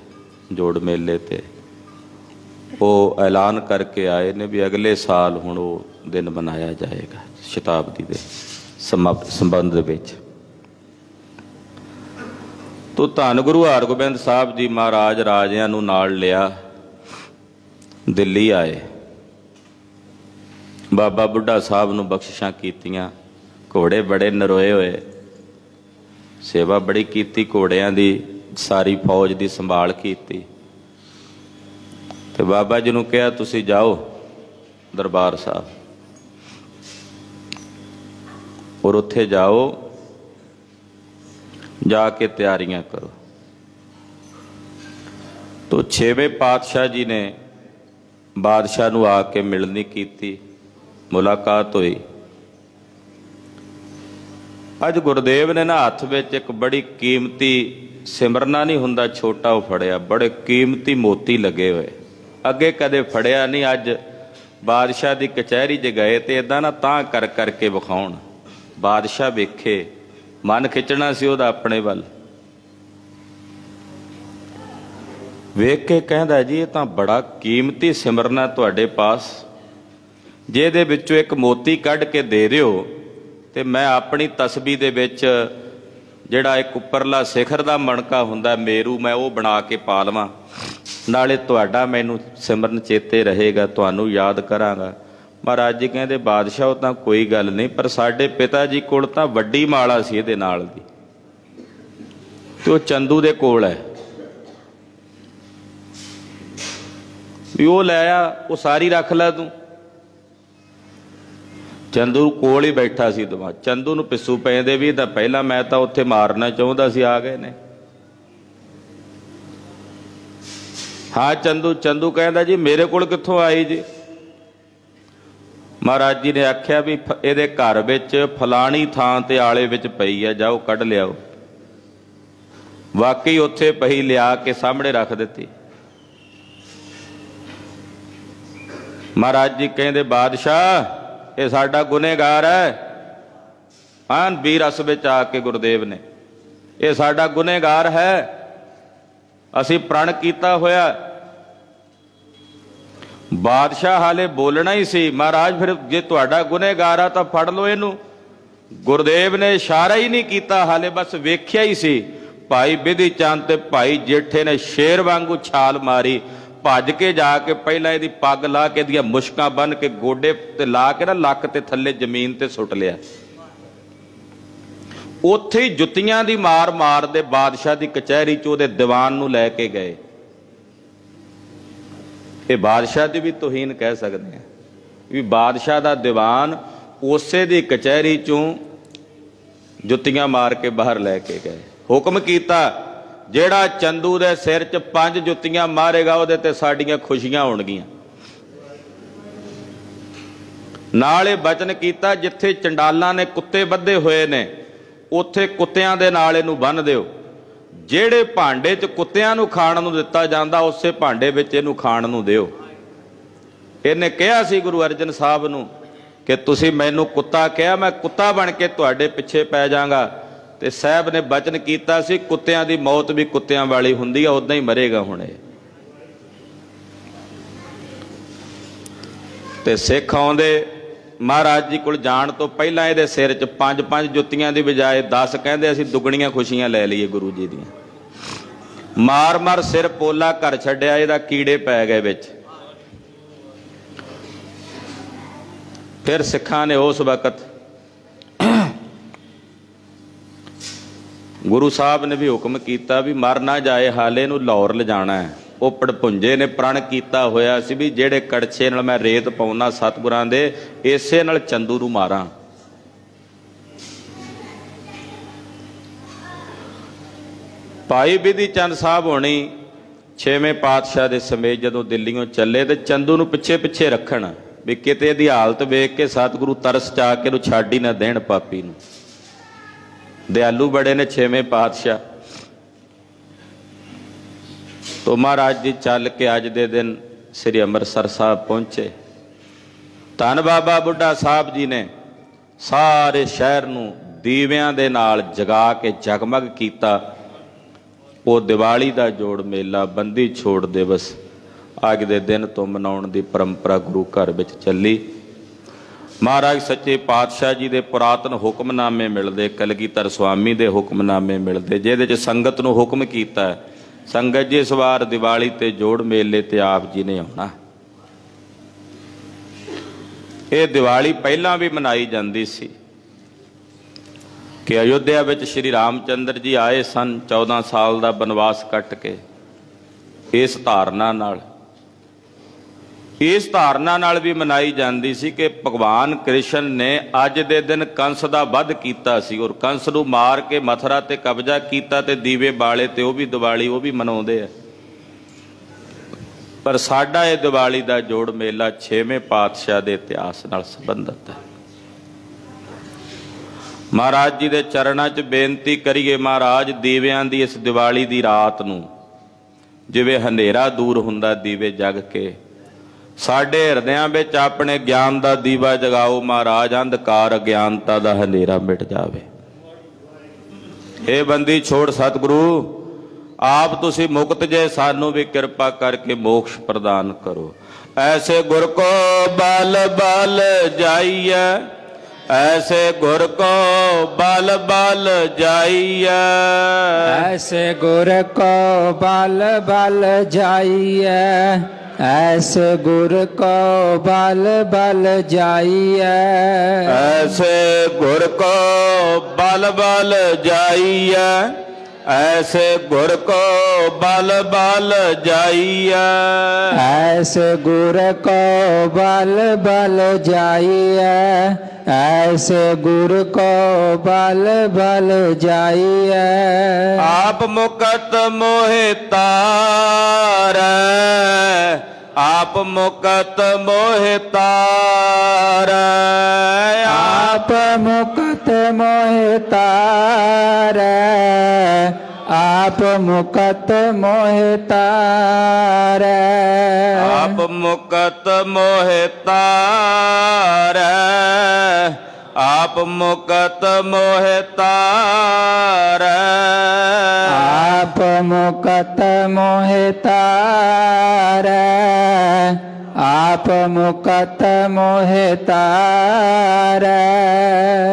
ਜੋੜ ਮੇਲੇ ਤੇ। ਉਹ ਐਲਾਨ ਕਰਕੇ ਆਏ ਨੇ ਵੀ ਅਗਲੇ ਸਾਲ ਹੁਣ ਉਹ ਦਿਨ ਮਨਾਇਆ ਜਾਏਗਾ ਸ਼ਤਾਬਦੀ ਦੇ ਸੰਬੰਧ ਵਿੱਚ। ਤੋ ਧੰਨ ਗੁਰੂ ਹਰਗੋਬਿੰਦ ਸਾਹਿਬ ਜੀ ਮਹਾਰਾਜ ਰਾਜਿਆਂ ਨੂੰ ਨਾਲ ਲਿਆ, ਦਿੱਲੀ ਆਏ। ਬਾਬਾ ਬੁੱਢਾ ਸਾਹਿਬ ਨੂੰ ਬਖਸ਼ਿਸ਼ਾਂ ਕੀਤੀਆਂ, ਘੋੜੇ ਬੜੇ ਨਰੋਏ ਹੋਏ, ਸੇਵਾ ਬੜੀ ਕੀਤੀ ਘੋੜਿਆਂ ਦੀ, ਸਾਰੀ ਫੌਜ ਦੀ ਸੰਭਾਲ ਕੀਤੀ। ਤੇ ਬਾਬਾ ਜੀ ਨੂੰ ਕਿਹਾ ਤੁਸੀਂ ਜਾਓ ਦਰਬਾਰ ਸਾਹਿਬ, ਔਰ ਉੱਥੇ ਜਾਓ, ਜਾ ਕੇ ਤਿਆਰੀਆਂ ਕਰੋ। ਤੋ ਛੇਵੇਂ ਪਾਤਸ਼ਾਹ ਜੀ ਨੇ ਬਾਦਸ਼ਾਹ ਨੂੰ ਆ ਕੇ ਮਿਲਣੀ ਕੀਤੀ, ਮੁਲਾਕਾਤ ਹੋਈ। ਅੱਜ ਗੁਰਦੇਵ ਨੇ ਨਾ ਹੱਥ ਵਿੱਚ ਇੱਕ ਬੜੀ ਕੀਮਤੀ, ਸਿਮਰਨਾ ਨਹੀਂ ਹੁੰਦਾ ਛੋਟਾ, ਉਹ ਫੜਿਆ, ਬੜੇ ਕੀਮਤੀ ਮੋਤੀ ਲੱਗੇ ਹੋਏ, ਅੱਗੇ ਕਦੇ ਫੜਿਆ ਨਹੀਂ। ਅੱਜ ਬਾਦਸ਼ਾਹ ਦੀ ਕਚਹਿਰੀ 'ਚ ਗਏ ਤੇ ਇਦਾਂ ਨਾ ਤਾਂ ਕਰ ਕਰਕੇ ਵਿਖਾਉਣ, ਬਾਦਸ਼ਾਹ ਵੇਖੇ, ਮਨ ਖਿੱਚਣਾ ਸੀ ਉਹਦਾ ਆਪਣੇ ਵੱਲ। ਵੇਖ ਕੇ ਕਹਿੰਦਾ ਜੀ ਇਹ ਤਾਂ ਬੜਾ ਕੀਮਤੀ ਸਿਮਰਨਾ ਤੁਹਾਡੇ ਪਾਸ, ਜੇ ਇਹਦੇ ਵਿੱਚੋਂ ਇੱਕ ਮੋਤੀ ਕੱਢ ਕੇ ਦੇ ਦਿਓ ਤੇ ਮੈਂ ਆਪਣੀ ਤਸਬੀਹ ਦੇ ਵਿੱਚ ਜਿਹੜਾ ਇੱਕ ਉੱਪਰਲਾ ਸਿਖਰ ਦਾ ਮਣਕਾ ਹੁੰਦਾ ਮੇਰੂ, ਮੈਂ ਉਹ ਬਣਾ ਕੇ ਪਾ ਲਵਾਂ, ਨਾਲੇ ਤੁਹਾਡਾ ਮੈਨੂੰ ਸਿਮਰਨ ਚੇਤੇ ਰਹੇਗਾ, ਤੁਹਾਨੂੰ ਯਾਦ ਕਰਾਂਗਾ। ਮਹਾਰਾਜ ਜੀ ਕਹਿੰਦੇ ਬਾਦਸ਼ਾਹ ਉਹ ਤਾਂ ਕੋਈ ਗੱਲ ਨਹੀਂ, ਪਰ ਸਾਡੇ ਪਿਤਾ ਜੀ ਕੋਲ ਤਾਂ ਵੱਡੀ ਮਾਲਾ ਸੀ ਇਹਦੇ ਨਾਲ ਦੀ, ਤੇ ਉਹ ਚੰਦੂ ਦੇ ਕੋਲ ਹੈ, ਵੀ ਉਹ ਲੈ ਆ, ਉਹ ਸਾਰੀ ਰੱਖ ਲੈ ਤੂੰ। ਚੰਦੂ ਕੋਲ ਹੀ ਬੈਠਾ ਸੀ ਦਵਾ, ਚੰਦੂ ਨੂੰ ਪਿੱਸੂ ਪੈਂਦੇ ਵੀ ਤਾਂ ਪਹਿਲਾਂ ਮੈਂ ਤਾਂ ਉੱਥੇ ਮਾਰਨਾ ਚਾਹੁੰਦਾ ਸੀ, ਆ ਗਏ ਨੇ। हाँ चंदू चंदू कहता जी मेरे कोल कित्थों आई जी। महाराज जी ने आख्या भी इहदे घर विच फलानी थां ते आले विच पई है, जाओ कढ लियाओ। वाकई उत्थे पई, लिया के सामने रख दिती। महाराज जी कहते बादशाह ये साडा गुनेगार है। हाँ भी रस विच आके गुरुदेव ने, ये साडा गुनेगार है, असी प्रण कीता होया। बादशाह हाले बोलना ही सी, महाराज फिर जे तुहाडा गुनेगार आ तां फड़ लो इहनूं। गुरुदेव ने इशारा ही नहीं किया, हाले बस वेख्या ही सी। भाई बिधि चंद ते भाई जेठे ने शेर वांगू छाल मारी, भज के जाके पहला इहदी पग ला के इहदियां मुश्कां बन के गोडे ते ला के ना लक ते थल्ले जमीन ते सुट लिया। उत्थे ही जुत्तियां दी मार मार दे बादशाह दी कचहरी च उहदे दीवान नूं लै के गए। ये बादशाह दी भी तौहीन कह सकते हैं भी बादशाह दा दीवान उसे दी कचहरी चों जुत्तियां मार के बाहर लैके गए। हुक्म कीता जेड़ा चंदू दे सिर च 5 जुत्तियां मारेगा उहदे ते साडियां खुशियां होणगियां। नाल इह बचन कीता जिथे चंडालां ने कुत्ते बद्धे होए ने उत्थे कुत्तियां दे नाल इहनूं बन्ह दिओ। ਜਿਹੜੇ ਭਾਂਡੇ 'ਚ ਕੁੱਤਿਆਂ ਨੂੰ ਖਾਣ ਨੂੰ ਦਿੱਤਾ ਜਾਂਦਾ ਉਸੇ ਭਾਂਡੇ ਵਿੱਚ ਇਹਨੂੰ ਖਾਣ ਨੂੰ ਦਿਓ। ਇਹਨੇ ਕਿਹਾ ਸੀ ਗੁਰੂ ਅਰਜਨ ਸਾਹਿਬ ਨੂੰ ਕਿ ਤੁਸੀਂ ਮੈਨੂੰ ਕੁੱਤਾ ਕਿਹਾ, ਮੈਂ ਕੁੱਤਾ ਬਣ ਕੇ ਤੁਹਾਡੇ ਪਿੱਛੇ ਪੈ ਜਾਵਾਂਗਾ। ਤੇ ਸਾਹਿਬ ਨੇ ਬਚਨ ਕੀਤਾ ਸੀ ਕੁੱਤਿਆਂ ਦੀ ਮੌਤ ਵੀ ਕੁੱਤਿਆਂ ਵਾਲੀ ਹੁੰਦੀ ਆ, ਉਦਾਂ ਹੀ ਮਰੇਗਾ ਹੁਣ ਇਹ। ਤੇ ਸਿੱਖ ਆਉਂਦੇ महाराज जी कोल जाण तो पहला इहदे सिर च 5-5 जुत्तियां दी बजाए 10 कहंदे असीं दुगणियां खुशियां लै लईए गुरु जी दियां। मार मार सिर पोला कर छड्डिया, इहदा कीड़े पै गए विच। फिर सिखां ने उस वक्त गुरु साहब ने भी हुक्म कीता भी मर ना जाए, हाले नूं लाहौर लिजाणा है। ਉਹ ਪੜਭੁੰਜੇ ਨੇ ਪ੍ਰਣ ਕੀਤਾ ਹੋਇਆ ਸੀ ਵੀ ਜਿਹੜੇ ਕੜਛੇ ਨਾਲ ਮੈਂ ਰੇਤ ਪਾਉਣਾ ਸਤਿਗੁਰਾਂ ਦੇ ਇਸੇ ਨਾਲ ਚੰਦੂ ਨੂੰ ਮਾਰਾਂ। ਭਾਈ ਬਿਧੀ ਚੰਦ ਸਾਹਿਬ ਹੋਣੀ 6ਵੇਂ ਪਾਤਸ਼ਾਹ ਦੇ ਸਮੇਤ ਜਦੋਂ ਦਿੱਲੀੋਂ ਚੱਲੇ ਤੇ ਚੰਦੂ ਨੂੰ ਪਿੱਛੇ ਪਿੱਛੇ ਰੱਖਣ ਵੀ ਕਿਤੇ ਇਹਦੀ ਹਾਲਤ ਵੇਖ ਕੇ ਸਤਿਗੁਰੂ ਤਰਸ ਚਾ ਕੇ ਇਹਨੂੰ ਛੱਡ ਹੀ ਨਾ ਦੇਣ ਪਾਪੀ ਨੂੰ। ਦਿਆਲੂ ਬੜੇ ਨੇ 6ਵੇਂ ਪਾਤਸ਼ਾਹ। तो महाराज जी चल के अज दे दिन श्री अमृतसर साहब पहुंचे। धन बाबा बुढ़ा साहब जी ने सारे शहर नूं दीवियां दे नाल जगा के जगमग कीता। वो दिवाली दा जोड़ मेला बंदी छोड़ दिवस अज दे दिन तो मनाउण दी परंपरा गुरु घर विच चली। महाराज सच्चे पातशाह जी दे पुरातन हुक्मनामे मिलदे, कलगीधर स्वामी दे हुक्मनामे मिलदे जिहदे च संगत नूं हुक्म कीता है संगत जी इस बार दिवाली ते जोड़ मेले ते आप जी ने आउणा। ये दिवाली पहलां भी मनाई जाती सी कि अयोध्या विच श्री रामचंद्र जी आए सन 14 साल का बनवास कट के। इस धारना नाल भी मनाई जाती सी कि भगवान कृष्ण ने अज दे दिन कंस दा वध कीता सी और कंस नूं मार के मथुरा ते कब्जा कीता ते दीवे बाले ते वो भी दिवाली वो भी मनाउंदे आ। पर साडा ये दिवाली दा जोड़ मेला 6वें पातशाह दे इतिहास नाल संबंधित है। महाराज जी दे चरणां च बेनती करिए महाराज दीवियां दी इस दिवाली दी रात नूं जिवें हनेरा दूर हुंदा दीवे जग के साडे हिरदियां विच अपने ज्ञान दा दीवा जगाओ महाराज, अंधकार अज्ञानता दा हनेरा मिट जावे। हे बंदी छोड़ सतगुरु आप तुसी मुक्त जे, सानू भी कृपा करके मोक्ष प्रदान करो। ऐसे गुर को बल बल जाइए, ऐसे गुर को बल बल जाइए, ऐसे गुर को बल बल जाइए, ऐसे गुर को बल बल जाइए, ऐसे गुर को बल बल जाइए, ऐसे गुर को बल बल जाइए, ऐसे गुर को बल बल जाइए, ऐसे गुर को बल बल जाइए। आप मुकत मोहि तारै, आप मुकत मोहि तारै, आप मुकत मोहि तारै, आप मुकत मोहि तारै, आप मुकत मोहि तारै, आप मुकत मोहि तारै, आप मुकत मोहि तारै, आप मुकत मोहि तारै।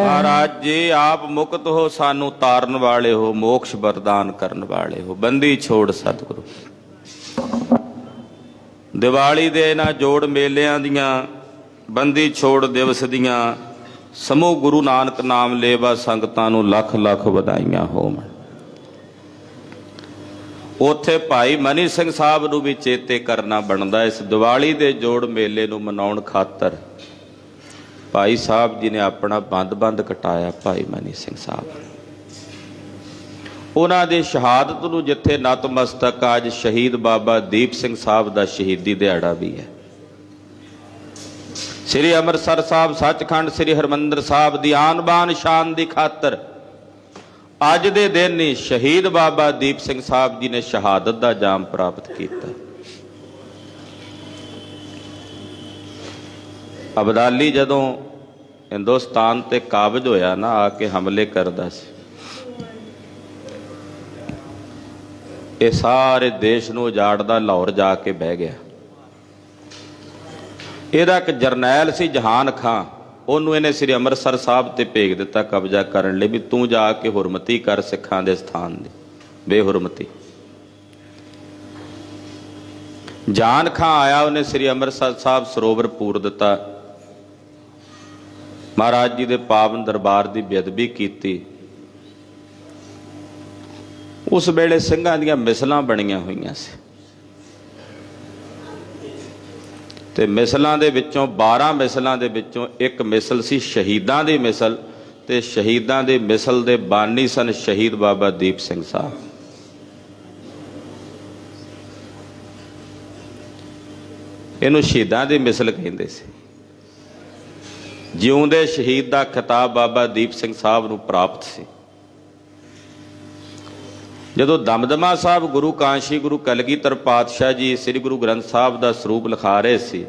महाराज जी आप मुक्त हो, सानू तारन वाले हो, मोक्ष वरदान करन वाले हो, बंदी छोड़ सतगुरु। दिवाली दे इन्हां जोड़ मेलियां दियां, बंदी छोड़ दिवस दियां समूह गुरु नानक नाम लेवा संगतां नूं लख लख वधाइयां होवन। ਉੱਥੇ ਭਾਈ ਮਨੀ ਸਿੰਘ ਸਾਹਿਬ ਨੂੰ ਵੀ ਚੇਤੇ ਕਰਨਾ ਬਣਦਾ। ਇਸ ਦੀਵਾਲੀ ਦੇ ਜੋੜ ਮੇਲੇ ਨੂੰ ਮਨਾਉਣ ਖਾਤਰ ਭਾਈ ਸਾਹਿਬ ਜੀ ਨੇ ਆਪਣਾ ਬੰਦ ਕਟਾਇਆ। ਭਾਈ ਮਨੀ ਸਿੰਘ ਸਾਹਿਬ ਉਹਨਾਂ ਦੀ ਸ਼ਹਾਦਤ ਨੂੰ ਜਿੱਥੇ ਨਤਮਸਤਕ ਅੱਜ ਸ਼ਹੀਦ ਬਾਬਾ ਦੀਪ ਸਿੰਘ ਸਾਹਿਬ ਦਾ ਸ਼ਹੀਦੀ ਦਿਹਾੜਾ ਵੀ ਹੈ। ਸ੍ਰੀ ਅੰਮ੍ਰਿਤਸਰ ਸਾਹਿਬ ਸੱਚਖੰਡ ਸ੍ਰੀ ਹਰਿਮੰਦਰ ਸਾਹਿਬ ਦੀ ਆਨ ਬਾਨ ਸ਼ਾਨ ਦੀ ਖਾਤਰ ਅੱਜ ਦੇ ਦਿਨ ਹੀ ਸ਼ਹੀਦ ਬਾਬਾ ਦੀਪ ਸਿੰਘ ਸਾਹਿਬ ਜੀ ਨੇ ਸ਼ਹਾਦਤ ਦਾ ਜਾਮ ਪ੍ਰਾਪਤ ਕੀਤਾ। ਅਬਦਾਲੀ ਜਦੋਂ ਹਿੰਦੁਸਤਾਨ ਤੇ ਕਾਬਜ ਹੋਇਆ ਨਾ, ਆ ਕੇ ਹਮਲੇ ਕਰਦਾ ਸੀ, ਇਹ ਸਾਰੇ ਦੇਸ਼ ਨੂੰ ਉਜਾੜਦਾ ਲਾਹੌਰ ਜਾ ਕੇ ਬਹਿ ਗਿਆ। ਇਹਦਾ ਇੱਕ ਜਰਨੈਲ ਸੀ ਜਹਾਨ ਖਾਂ, ਉਹਨੂੰ ਇਹਨੇ ਸ੍ਰੀ ਅੰਮ੍ਰਿਤਸਰ ਸਾਹਿਬ ਤੇ ਭੇਜ ਦਿੱਤਾ ਕਬਜ਼ਾ ਕਰਨ ਲਈ ਵੀ ਤੂੰ ਜਾ ਕੇ ਹੁਰਮਤੀ ਕਰ ਸਿੱਖਾਂ ਦੇ ਸਥਾਨ ਦੀ ਬੇਹੁਰਮਤੀ। ਜਹਾਨ ਖਾਂ ਆਇਆ, ਉਹਨੇ ਸ੍ਰੀ ਅੰਮ੍ਰਿਤਸਰ ਸਾਹਿਬ ਸਰੋਵਰ ਪੂਰ ਦਿੱਤਾ, ਮਹਾਰਾਜ ਜੀ ਦੇ ਪਾਵਨ ਦਰਬਾਰ ਦੀ ਬੇਅਦਬੀ ਕੀਤੀ। ਉਸ ਵੇਲੇ ਸਿੰਘਾਂ ਦੀਆਂ ਮਿਸਲਾਂ ਬਣੀਆਂ ਹੋਈਆਂ ਸੀ ਤੇ ਮਿਸਲਾਂ ਦੇ ਵਿੱਚੋਂ 12 ਮਿਸਲਾਂ ਦੇ ਵਿੱਚੋਂ ਇੱਕ ਮਿਸਲ ਸੀ ਸ਼ਹੀਦਾਂ ਦੀ ਮਿਸਲ, ਤੇ ਸ਼ਹੀਦਾਂ ਦੇ ਮਿਸਲ ਦੇ ਬਾਨੀ ਸਨ ਸ਼ਹੀਦ ਬਾਬਾ ਦੀਪ ਸਿੰਘ ਸਾਹਿਬ। ਇਹਨੂੰ ਸ਼ਹੀਦਾਂ ਦੀ ਮਿਸਲ ਕਹਿੰਦੇ ਸੀ। ਜਿਉਂਦੇ ਸ਼ਹੀਦ ਦਾ ਖਿਤਾਬ ਬਾਬਾ ਦੀਪ ਸਿੰਘ ਸਾਹਿਬ ਨੂੰ ਪ੍ਰਾਪਤ ਸੀ। ਜਦੋਂ ਦਮਦਮਾ ਸਾਹਿਬ ਗੁਰੂ ਕਾਂਸ਼ੀ ਗੁਰੂ ਕਲਗੀਧਰ ਪਾਤਸ਼ਾਹ ਜੀ ਸ੍ਰੀ ਗੁਰੂ ਗ੍ਰੰਥ ਸਾਹਿਬ ਦਾ ਸਰੂਪ ਲਿਖਾ ਰਹੇ ਸੀ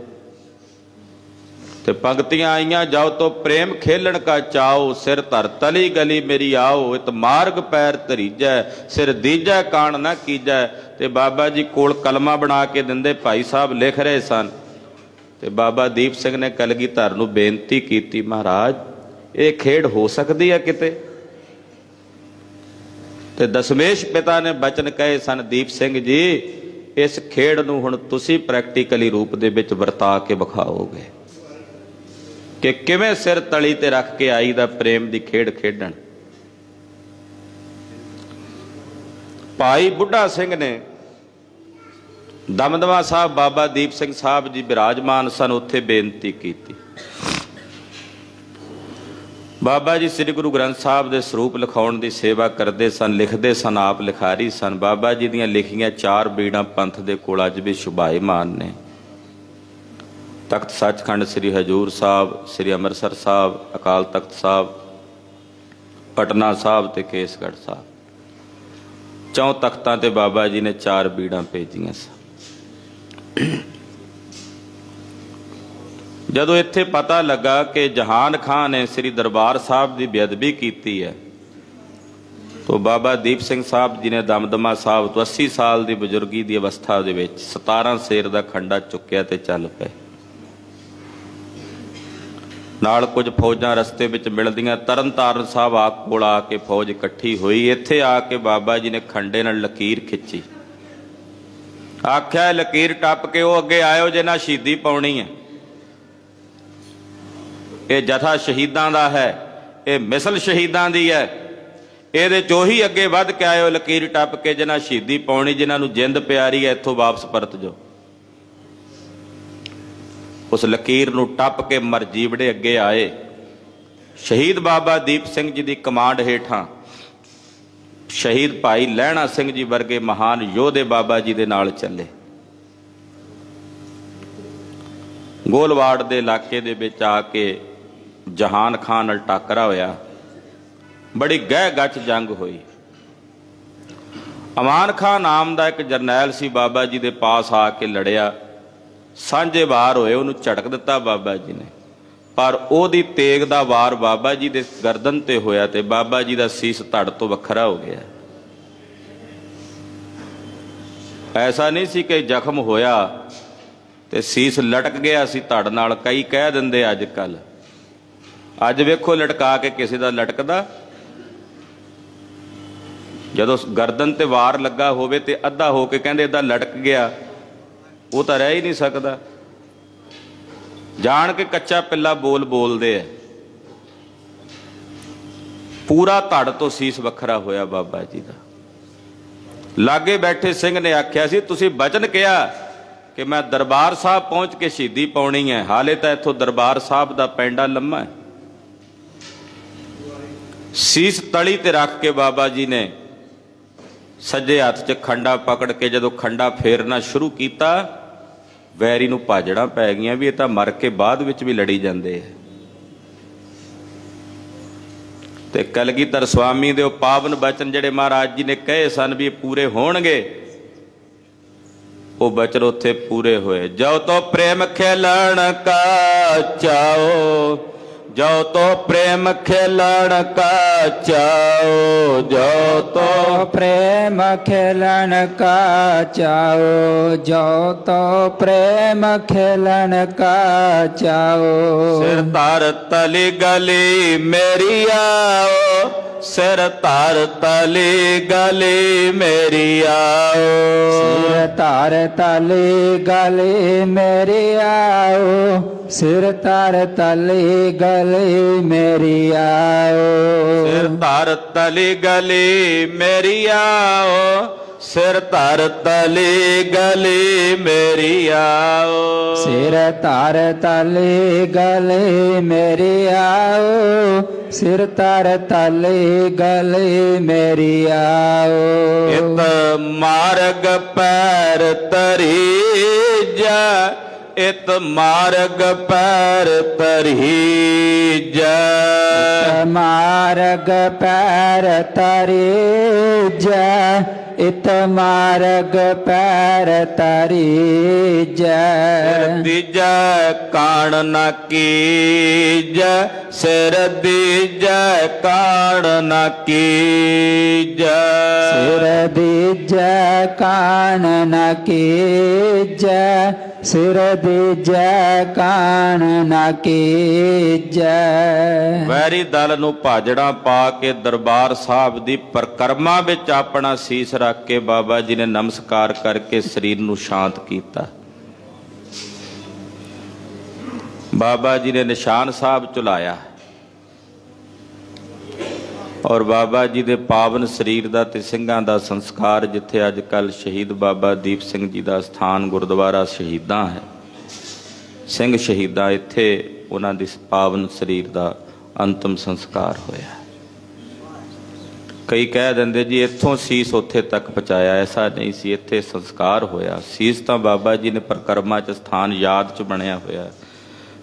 ਤੇ ਪੰਕਤੀਆਂ ਆਈਆਂ, ਜਾਓ ਤੋਂ ਪ੍ਰੇਮ ਖੇਲਣ ਕਾ ਚਾਓ, ਸਿਰ ਧਰ ਤਲੀ ਗਲੀ ਮੇਰੀ ਆਓ, ਇਤ ਮਾਰਗ ਪੈਰ ਧਰੀਜੈ, ਸਿਰ ਦੀਜੈ ਕਾਣ ਨਾ ਕੀਜੈ। ਤੇ ਬਾਬਾ ਜੀ ਕੋਲ ਕਲਮਾ ਬਣਾ ਕੇ ਦਿੰਦੇ, ਭਾਈ ਸਾਹਿਬ ਲਿਖ ਰਹੇ ਸਨ ਤੇ ਬਾਬਾ ਦੀਪ ਸਿੰਘ ਨੇ ਕਲਗੀਧਰ ਨੂੰ ਬੇਨਤੀ ਕੀਤੀ, ਮਹਾਰਾਜ ਇਹ ਖੇਡ ਹੋ ਸਕਦੀ ਹੈ ਕਿਤੇ? ਤੇ ਦਸ਼ਮੇਸ਼ ਪਿਤਾ ਨੇ ਬਚਨ ਕਹੇ ਸਨ, ਦੀਪ ਸਿੰਘ ਜੀ ਇਸ ਖੇਡ ਨੂੰ ਹੁਣ ਤੁਸੀਂ ਪ੍ਰੈਕਟੀਕਲੀ ਰੂਪ ਦੇ ਵਿੱਚ ਵਰਤਾ ਕੇ ਵਿਖਾਓਗੇ ਕਿ ਕਿਵੇਂ ਸਿਰ ਤਲੀ ਤੇ ਰੱਖ ਕੇ ਆਈ ਦਾ ਪ੍ਰੇਮ ਦੀ ਖੇਡ ਖੇਡਣ। ਭਾਈ ਬੁੱਢਾ ਸਿੰਘ ਨੇ ਦਮਦਮਾ ਸਾਹਿਬ ਬਾਬਾ ਦੀਪ ਸਿੰਘ ਸਾਹਿਬ ਜੀ ਬਿਰਾਜਮਾਨ ਸਨ, ਉੱਥੇ ਬੇਨਤੀ ਕੀਤੀ। ਬਾਬਾ ਜੀ ਸ੍ਰੀ ਗੁਰੂ ਗ੍ਰੰਥ ਸਾਹਿਬ ਦੇ ਸਰੂਪ ਲਿਖਾਉਣ ਦੀ ਸੇਵਾ ਕਰਦੇ ਸਨ, ਲਿਖਦੇ ਸਨ, ਆਪ ਲਿਖਾਰੀ ਸਨ। ਬਾਬਾ ਜੀ ਦੀਆਂ ਲਿਖੀਆਂ 4 ਬੀੜਾਂ ਪੰਥ ਦੇ ਕੋਲ ਅੱਜ ਵੀ ਸ਼ੁਭਾਇਮਾਨ ਨੇ। ਤਖਤ ਸੱਚਖੰਡ ਸ੍ਰੀ ਹਜ਼ੂਰ ਸਾਹਿਬ, ਸ੍ਰੀ ਅੰਮ੍ਰਿਤਸਰ ਸਾਹਿਬ, ਅਕਾਲ ਤਖਤ ਸਾਹਿਬ, ਪਟਨਾ ਸਾਹਿਬ ਤੇ ਕੇਸਗੜ੍ਹ ਸਾਹਿਬ, 4 ਤਖਤਾਂ ਤੇ ਬਾਬਾ ਜੀ ਨੇ 4 ਬੀੜਾਂ ਭੇਜੀਆਂ ਸਨ। ਜਦੋਂ ਇੱਥੇ ਪਤਾ ਲੱਗਾ ਕਿ ਜਹਾਨ ਖਾਂ ਨੇ ਸ੍ਰੀ ਦਰਬਾਰ ਸਾਹਿਬ ਦੀ ਬੇਅਦਬੀ ਕੀਤੀ ਹੈ ਤਾਂ ਬਾਬਾ ਦੀਪ ਸਿੰਘ ਸਾਹਿਬ ਜੀ ਨੇ ਦਮਦਮਾ ਸਾਹਿਬ ਤੋਂ 80 ਸਾਲ ਦੀ ਬਜ਼ੁਰਗੀ ਦੀ ਅਵਸਥਾ ਦੇ ਵਿੱਚ 17 ਸੇਰ ਦਾ ਖੰਡਾ ਚੁੱਕਿਆ ਤੇ ਚੱਲ ਪਏ। ਨਾਲ ਕੁਝ ਫੌਜਾਂ ਰਸਤੇ ਵਿੱਚ ਮਿਲਦੀਆਂ, ਤਰਨਤਾਰਨ ਸਾਹਿਬ ਕੋਲ ਆ ਕੇ ਫੌਜ ਇਕੱਠੀ ਹੋਈ। ਇੱਥੇ ਆ ਕੇ ਬਾਬਾ ਜੀ ਨੇ ਖੰਡੇ ਨਾਲ ਲਕੀਰ ਖਿੱਚੀ, ਆਖਿਆ ਲਕੀਰ ਟੱਪ ਕੇ ਉਹ ਅੱਗੇ ਆਇਓ ਜਿਹਨਾਂ ਸ਼ਹੀਦੀ ਪਾਉਣੀ ਹੈ। ਇਹ ਜਥਾ ਸ਼ਹੀਦਾਂ ਦਾ ਹੈ, ਇਹ ਮਿਸਲ ਸ਼ਹੀਦਾਂ ਦੀ ਹੈ, ਇਹਦੇ ਚੋਂ ਹੀ ਅੱਗੇ ਵੱਧ ਕੇ ਆਇਓ ਲਕੀਰ ਟੱਪ ਕੇ ਜਿਹਨਾਂ ਸ਼ਹੀਦੀ ਪਾਉਣੀ, ਜਿਹਨਾਂ ਨੂੰ ਜਿੰਦ ਪਿਆਰੀ ਹੈ, ਇੱਥੋਂ ਵਾਪਸ ਪਰਤ ਜਾਓ। ਉਸ ਲਕੀਰ ਨੂੰ ਟੱਪ ਕੇ ਮਰਜੀਵੜੇ ਅੱਗੇ ਆਏ शहीद बाबा दीप सिंह जी की कमांड हेठां शहीद भाई लहणा सिंह जी वर्गे महान योधे बाबा जी दे नाल चले। गोलवाड़ दे इलाके दे विच आके जहान खान नाल टाकरा होया, बड़ी गह गच जंग हुई। अमान खान नाम का एक जरनैल सी बाबा जी दे पास आके लड़िया, सांझे वार होए, उन्होंने झटक दिता बाबा जी ने, पर ओदी तेग दा वार बाबा जी दे गर्दन ते होया ते बाबा जी दा सीस धड़ तो वखरा हो गया। ऐसा नहीं सी कि जख्म होया ते सीस लटक गया सी धड़ नाल। कई कह दिंदे अजकल, अज वेखो लटका के किसी दा लटकदा, जदों गर्दन ते वार लगा होवे ते अद्धा हो के कहंदे इदां लटक गया, वो तो रह ही नहीं सकता। जान के कच्चा पिल्ला बोल बोलते है। पूरा धड़ तो सीस वखरा होया बाबा जी का। लागे बैठे सिंह ने आख्या सी, तुसी बचन कहा कि मैं दरबार साहब पहुंच के शहीदी पाउणी है, हाले तो इथों दरबार साहब का पैंडा लम्मा है। सीस तली ते रख के बाबा जी ने सज्जे हथ च खंडा पकड़ के जदों खंडा फेरना शुरू किया, वैरी नूं भाजड़ा पै गईयां भी ये तां मर के बाद विच भी लड़ी जांदे है। ते कलगीधर स्वामी दे पावन बचन जिहड़े महाराज जी ने कहे सन भी पूरे होणगे, वो बचन उत्थे पूरे होए। जो तो प्रेम खेलण का चाओ, जो तो प्रेम खेलण का चाओ, जो तो प्रेम खेलन का चाओ, जो तो प्रेम खेलन का चाओ। सिर तार तली गली मेरी आओ, सिर तार तली गली मेरी आओ, सिर तार तली गली मेरी आओ, सिर तार तली गली मेरी आओ। सिर तार तली गली मेरी आओ, सिर तार तली गली मेरी आओ, सिर तार तली गली मेरी आओ, सिर तार तली गली मेरी आओ। इत मार्ग पैर तरी जा, इत मार्ग पैर तरी जा, मार्ग पैर तरी जा, इत मार्ग पैर तरी जा। सिर दीजा कान न कीजा, सिर दीजा कान न कीजा, सिर दीजा कान न कीजा, सिर दीजा कान न कीजा। वैरी दल नूं भाजड़ा पा के दरबार साहब दी परिक्रमा विच अपना सीस रख के बाबा जी ने नमस्कार करके शरीर नूं शांत कीता। बाबा जी ने निशान साहब चुलाया और बाबा जी दे पावन शरीर दा ते ਸਿੰਘਾਂ ਦਾ संस्कार जिथे अजकल शहीद बाबा दीप सिंह जी का स्थान गुरुद्वारा शहीदां है, ਸਿੰਘ शहीदां इत्थे उन्हां दी पावन शरीर का अंतिम संस्कार होया। कई कह देंदे जी इत्थों सीस उत्थे तक पहुँचाया, ऐसा नहीं सी, इत्थे संस्कार होया। सीस तो बाबा जी ने परिक्रमा च स्थान याद च बनया होया।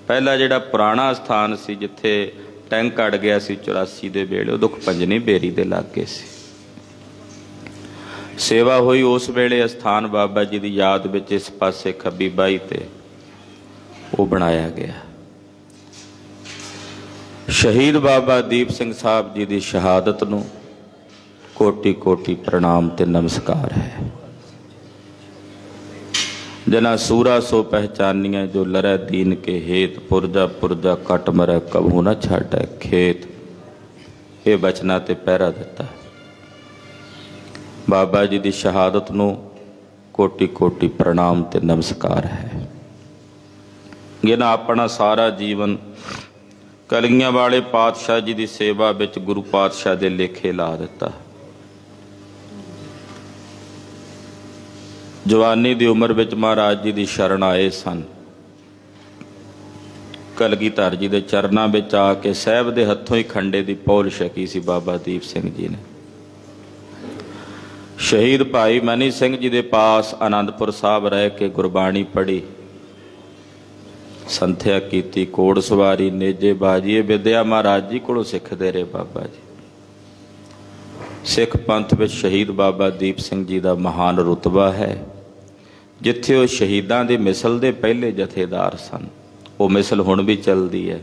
पहला जिहड़ा पुराना स्थान सी जिथे टैंक अड़ गया सी 84 दे वेले, दुख पंजनी बेरी दे लागे सी। सेवा हुई उस वेले स्थान बाबा जी की याद विच इस पासे खब्बी बाई ते वो बनाया गया। शहीद बाबा दीप सिंह साहब जी की शहादत नूं कोटि कोटि प्रणाम ते नमस्कार है। जना सूरा सो पहचानिया, जो लरै दीन के हेत, पुरजा पुरजा कट मरै कभू न छाड़ै खेत। ये बचना ते पहरा दिता। बाबा जी की शहादत नूं कोटि कोटि प्रणाम ते नमस्कार है। जिन्हां अपना सारा जीवन कलगियां वाले पातशाह जी की सेवा विच गुरु पातशाह दे लेखे ला दिता। जवानी की उम्र विच महाराज जी की शरण आए सन। ਕਲਗੀਧਰ ਜੀ ਦੇ ਚਰਨਾਂ ਵਿੱਚ ਆ ਕੇ ਸਾਹਿਬ ਦੇ ਹੱਥੋਂ ਹੀ ਖੰਡੇ ਦੀ ਪੌਲ ਛਕੀ ਸੀ ਬਾਬਾ ਦੀਪ ਸਿੰਘ ਜੀ ਨੇ। ਸ਼ਹੀਦ ਭਾਈ ਮਨੀ ਸਿੰਘ ਜੀ ਦੇ ਪਾਸ ਆਨੰਦਪੁਰ ਸਾਹਿਬ ਰਹਿ ਕੇ ਗੁਰਬਾਣੀ ਪੜ੍ਹੀ, ਸੰਥਿਆ ਕੀਤੀ, ਘੋੜ ਸਵਾਰੀ, ਨੇਜੇ ਬਾਜੀ, ਇਹ ਵਿਦਿਆ ਮਹਾਰਾਜ ਜੀ ਕੋਲੋਂ ਸਿੱਖਦੇ ਰਹੇ ਬਾਬਾ ਜੀ। ਸਿੱਖ ਪੰਥ ਵਿੱਚ ਸ਼ਹੀਦ ਬਾਬਾ ਦੀਪ ਸਿੰਘ ਜੀ ਦਾ ਮਹਾਨ ਰੁਤਬਾ ਹੈ, ਜਿੱਥੇ ਉਹ ਸ਼ਹੀਦਾਂ ਦੀ ਮਿਸਲ ਦੇ ਪਹਿਲੇ ਜਥੇਦਾਰ ਸਨ। ਉਹ ਮਿਸਲ ਹੁਣ ਵੀ ਚੱਲਦੀ ਹੈ।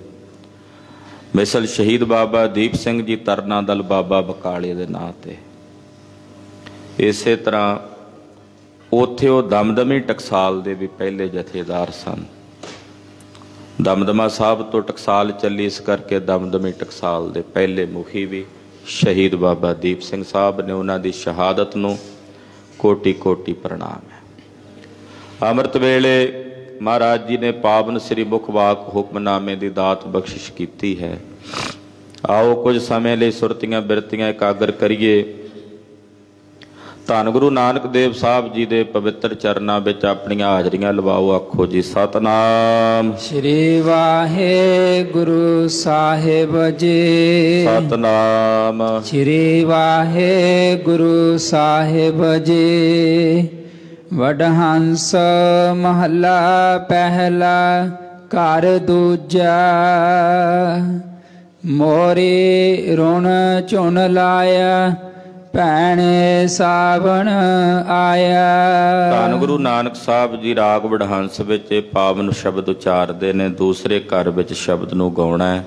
ਮਿਸਲ ਸ਼ਹੀਦ ਬਾਬਾ ਦੀਪ ਸਿੰਘ ਜੀ ਤਰਨਾ ਦਲ ਬਾਬਾ ਬਕਾਲੇ ਦੇ ਨਾਂ ਤੇ। ਇਸੇ ਤਰ੍ਹਾਂ ਉੱਥੇ ਉਹ ਦਮਦਮੀ ਟਕਸਾਲ ਦੇ ਵੀ ਪਹਿਲੇ ਜਥੇਦਾਰ ਸਨ। ਦਮਦਮਾ ਸਾਹਿਬ ਤੋਂ ਟਕਸਾਲ ਚੱਲੀ, ਇਸ ਕਰਕੇ ਦਮਦਮੀ ਟਕਸਾਲ ਦੇ ਪਹਿਲੇ ਮੁਖੀ ਵੀ ਸ਼ਹੀਦ ਬਾਬਾ ਦੀਪ ਸਿੰਘ ਸਾਹਿਬ ਨੇ। ਉਹਨਾਂ ਦੀ ਸ਼ਹਾਦਤ ਨੂੰ ਕੋਟੀ ਕੋਟੀ ਪ੍ਰਣਾਮ ਹੈ। ਅੰਮ੍ਰਿਤ ਵੇਲੇ ਮਹਾਰਾਜ ਜੀ ਨੇ ਪਾਵਨ ਸ੍ਰੀ ਮੁਖ ਵਾਕ ਹੁਕਮਨਾਮੇ ਦੀ ਦਾਤ ਬਖਸ਼ਿਸ਼ ਕੀਤੀ ਹੈ। ਆਓ ਕੁਝ ਸਮੇਂ ਲਈ ਸੁਰਤੀਆਂ ਬਿਰਤੀਆਂ ਇਕਾਗਰ ਕਰੀਏ। ਧੰਨ ਗੁਰੂ ਨਾਨਕ ਦੇਵ ਸਾਹਿਬ ਜੀ ਦੇ ਪਵਿੱਤਰ ਚਰਨਾਂ ਵਿੱਚ ਆਪਣੀਆਂ ਹਾਜ਼ਰੀਆਂ ਲਵਾਓ। ਆਖੋ ਜੀ ਸਤਨਾਮ ਸ੍ਰੀ ਵਾਹਿਗੁਰੂ ਸਾਹਿਬ ਜੀ। ਸਤਨਾਮ ਸ੍ਰੀ ਵਾਹਿਗੁਰੂ ਸਾਹਿਬ ਜੀ। ਵਡਹੰਸ ਮਹੱਲਾ ਪਹਿਲਾ ਘਰ ਦੂਜਾ। ਮੋਰੀ ਰੁਣ ਝੁਨ ਲਾਇਆ ਭੈਣੇ ਸਾਵਣ ਆਇਆ। ਧੰਨ ਗੁਰੂ ਨਾਨਕ ਸਾਹਿਬ ਜੀ ਰਾਗ ਵਡਹੰਸ ਵਿੱਚ ਇਹ ਪਾਵਨ ਸ਼ਬਦ ਉਚਾਰਦੇ ਨੇ। ਦੂਸਰੇ ਘਰ ਵਿੱਚ ਸ਼ਬਦ ਨੂੰ ਗਾਉਣਾ ਹੈ।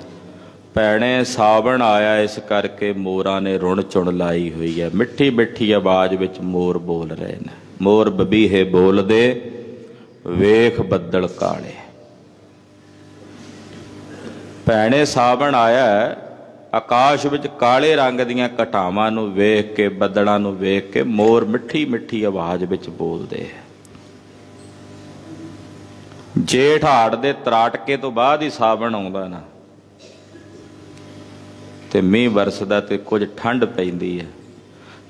ਭੈਣੇ ਸਾਵਣ ਆਇਆ, ਇਸ ਕਰਕੇ ਮੋਰਾਂ ਨੇ ਰੁਣ ਚੁਣ ਲਾਈ ਹੋਈ ਹੈ। ਮਿੱਠੀ ਮਿੱਠੀ ਆਵਾਜ਼ ਵਿੱਚ ਮੋਰ ਬੋਲ ਰਹੇ ਨੇ। ਮੋਰ ਬਬੀਹੇ ਬੋਲਦੇ ਵੇਖ ਬੱਦਲ ਕਾਲੇ। ਭੈਣੇ ਸਾਵਣ ਆਇਆ, ਆਕਾਸ਼ ਵਿੱਚ ਕਾਲੇ ਰੰਗ ਦੀਆਂ ਘਟਾਵਾਂ ਨੂੰ ਵੇਖ ਕੇ, ਬੱਦਲਾਂ ਨੂੰ ਵੇਖ ਕੇ ਮੋਰ ਮਿੱਠੀ ਮਿੱਠੀ ਆਵਾਜ਼ ਵਿੱਚ ਬੋਲਦੇ ਹੈ। ਜੇਠ ਹਾੜ ਦੇ ਤਰਾਟਕੇ ਤੋਂ ਬਾਅਦ ਹੀ ਸਾਵਣ ਆਉਂਦਾ ਨਾ, ਤੇ ਮੀਂਹ ਵਰਸਦਾ ਤੇ ਕੁਝ ਠੰਡ ਪੈਂਦੀ ਹੈ।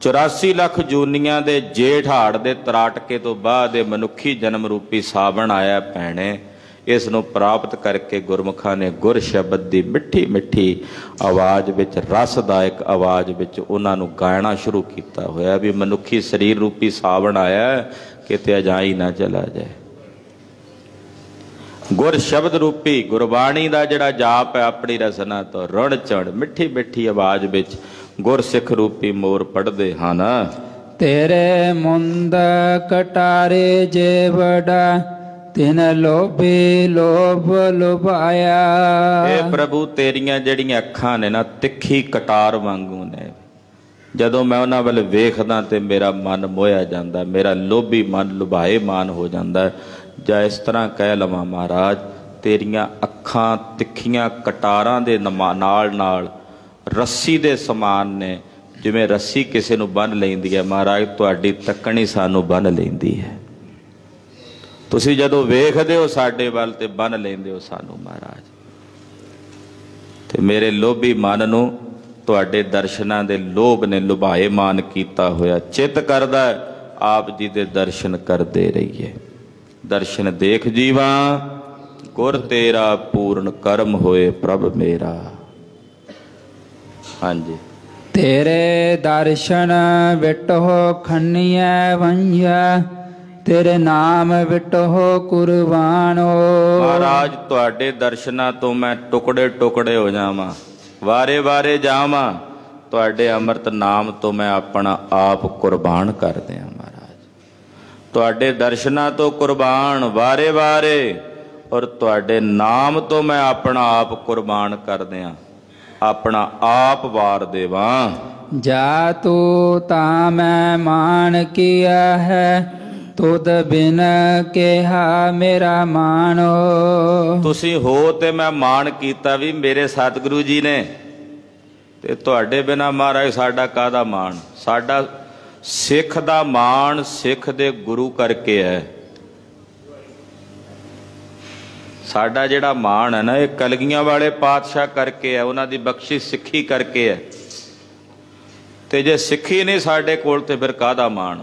84 ਲੱਖ ਜੂਨੀਆਂ ਦੇ ਜੇਠ ਹਾੜ ਦੇ ਤਰਾਟਕੇ ਤੋਂ ਬਾਅਦ ਇਹ ਮਨੁੱਖੀ ਜਨਮ ਰੂਪੀ ਸਾਵਣ ਆਇਆ ਭੈਣੇ। ਇਸ ਨੂੰ ਪ੍ਰਾਪਤ ਕਰਕੇ ਗੁਰਮੁਖਾਂ ਨੇ ਗੁਰ ਸ਼ਬਦ ਦੀ ਮਿੱਠੀ ਮਿੱਠੀ ਆਵਾਜ਼ ਵਿੱਚ, ਰਸਦਾਇਕ ਆਵਾਜ਼ ਵਿੱਚ ਉਹਨਾਂ ਨੂੰ ਗਾਇਣਾ ਸ਼ੁਰੂ ਕੀਤਾ ਹੋਇਆ ਵੀ ਮਨੁੱਖੀ ਸਰੀਰ ਰੂਪੀ ਸਾਵਣ ਆਇਆ, ਕਿਤੇ ਅਜਾਈ ਨਾ ਚਲਾ ਜਾਏ। ਗੁਰ ਸ਼ਬਦ ਰੂਪੀ ਗੁਰਬਾਣੀ ਦਾ ਜਿਹੜਾ ਜਾਪ ਹੈ, ਆਪਣੀ ਰਸਨਾ ਤੋਂ ਰੁਣ ਚੜ ਮਿੱਠੀ ਮਿੱਠੀ ਆਵਾਜ਼ ਵਿੱਚ ਗੁਰਸਿੱਖ ਰੂਪੀ ਮੋਰ ਪੜ੍ਹਦੇ ਹਨ। ਤੇਰੇ ਮੁੰਦ ਕਟਾਰੇ ਜੇ ਵਡਾ ਤਿਨ ਲੋਭੇ ਲੋਭ ਲੁਭਾਇਆ। ਇਹ ਪ੍ਰਭੂ ਤੇਰੀਆਂ ਜਿਹੜੀਆਂ ਅੱਖਾਂ ਨੇ ਨਾ, ਤਿੱਖੀ ਕਟਾਰ ਵਾਂਗੂ ਨੇ। ਜਦੋਂ ਮੈਂ ਉਹਨਾਂ ਵੱਲ ਵੇਖਦਾ ਤੇ ਮੇਰਾ ਮਨ ਮੋਹਿਆ ਜਾਂਦਾ, ਮੇਰਾ ਲੋਭੀ ਮਨ ਲੁਭਾਏ ਮਾਨ ਹੋ ਜਾਂਦਾ। ਜਾਂ ਇਸ ਤਰ੍ਹਾਂ ਕਹਿ ਲਵਾਂ ਮਹਾਰਾਜ, ਤੇਰੀਆਂ ਅੱਖਾਂ ਤਿੱਖੀਆਂ ਕਟਾਰਾਂ ਦੇ ਨਾਲ ਨਾਲ ਰੱਸੀ ਦੇ ਸਮਾਨ ਨੇ। ਜਿਵੇਂ ਰੱਸੀ ਕਿਸੇ ਨੂੰ ਬੰਨ੍ਹ ਲੈਂਦੀ ਹੈ, ਮਹਾਰਾਜ ਤੁਹਾਡੀ ਤੱਕਣੀ ਸਾਨੂੰ ਬੰਨ੍ਹ ਲੈਂਦੀ ਹੈ। ਤੁਸੀਂ ਜਦੋਂ ਵੇਖਦੇ ਹੋ ਸਾਡੇ ਵੱਲ ਤੇ ਬੰਨ੍ਹ ਲੈਂਦੇ ਹੋ ਸਾਨੂੰ ਮਹਾਰਾਜ। ਤੇ ਮੇਰੇ ਲੋਭੀ ਮਨ ਨੂੰ ਤੁਹਾਡੇ ਦਰਸ਼ਨਾਂ ਦੇ ਲੋਭ ਨੇ ਲੁਭਾਏ ਮਾਨ ਕੀਤਾ ਹੋਇਆ। ਚਿੱਤ ਕਰਦਾ ਆਪ ਜੀ ਦੇ ਦਰਸ਼ਨ ਕਰਦੇ ਰਹੀਏ। ਦਰਸ਼ਨ ਦੇਖ ਜੀਵਾ ਗੁਰ ਤੇਰਾ, ਪੂਰਨ ਕਰਮ ਹੋਏ ਪ੍ਰਭ ਮੇਰਾ। ਹਾਂਜੀ। ਤੇਰੇ ਦਰਸ਼ਨ ਵਿਟੋ ਖੰਨੀਐ ਵੰਝਾ, ਤੇਰੇ ਨਾਮ ਵਿਟੋ ਕੁਰਬਾਨੋ। ਮਹਾਰਾਜ ਤੁਹਾਡੇ ਦਰਸ਼ਨਾਂ ਤੋਂ ਮੈਂ ਟੁਕੜੇ ਟੁਕੜੇ ਹੋ ਜਾਵਾਂ, ਵਾਰੇ ਵਾਰੇ ਜਾਵਾਂ। ਤੁਹਾਡੇ ਅੰਮ੍ਰਿਤ ਨਾਮ ਤੋਂ ਮੈਂ ਆਪਣਾ ਆਪ ਕੁਰਬਾਨ ਕਰ ਦਿਆਂ ਮਹਾਰਾਜ। ਤੁਹਾਡੇ ਦਰਸ਼ਨਾਂ ਤੋਂ ਕੁਰਬਾਨ ਵਾਰੇ ਵਾਰੇ, ਔਰ ਤੁਹਾਡੇ ਨਾਮ ਤੋਂ ਮੈਂ ਆਪਣਾ ਆਪ ਕੁਰਬਾਨ ਕਰ ਦਿਆਂ, ਆਪਣਾ ਆਪ ਵਾਰ ਦੇਵਾਂ। ਜਾ ਤੂੰ ਤਾਂ ਮੈਂ ਮਾਨ ਕੀਆ ਹੈ, ਤੁਧ ਬਿਨ ਕਿਹਾ ਮੇਰਾ ਮਾਨੋ। ਤੁਸੀਂ ਹੋ ਤੇ ਮੈਂ ਮਾਣ ਕੀਤਾ ਵੀ ਮੇਰੇ ਸਤਿਗੁਰੂ ਜੀ ਨੇ, ਤੇ ਤੁਹਾਡੇ ਬਿਨਾ ਮਹਾਰਾਜ ਸਾਡਾ ਕਾਹਦਾ ਮਾਣ। ਸਾਡਾ ਸਿੱਖ ਦਾ ਮਾਣ ਸਿੱਖ ਦੇ ਗੁਰੂ ਕਰਕੇ ਹੈ। ਸਾਡਾ ਜਿਹੜਾ ਮਾਣ ਹੈ ਨਾ, ਇਹ ਕਲਗੀਆਂ ਵਾਲੇ ਪਾਤਸ਼ਾਹ ਕਰਕੇ ਹੈ, ਉਹਨਾਂ ਦੀ ਬਖਸ਼ਿਸ਼ ਸਿੱਖੀ ਕਰਕੇ ਹੈ। ਤੇ ਜੇ ਸਿੱਖੀ ਨਹੀਂ ਸਾਡੇ ਕੋਲ ਤੇ ਫਿਰ ਕਾਹਦਾ ਮਾਣ।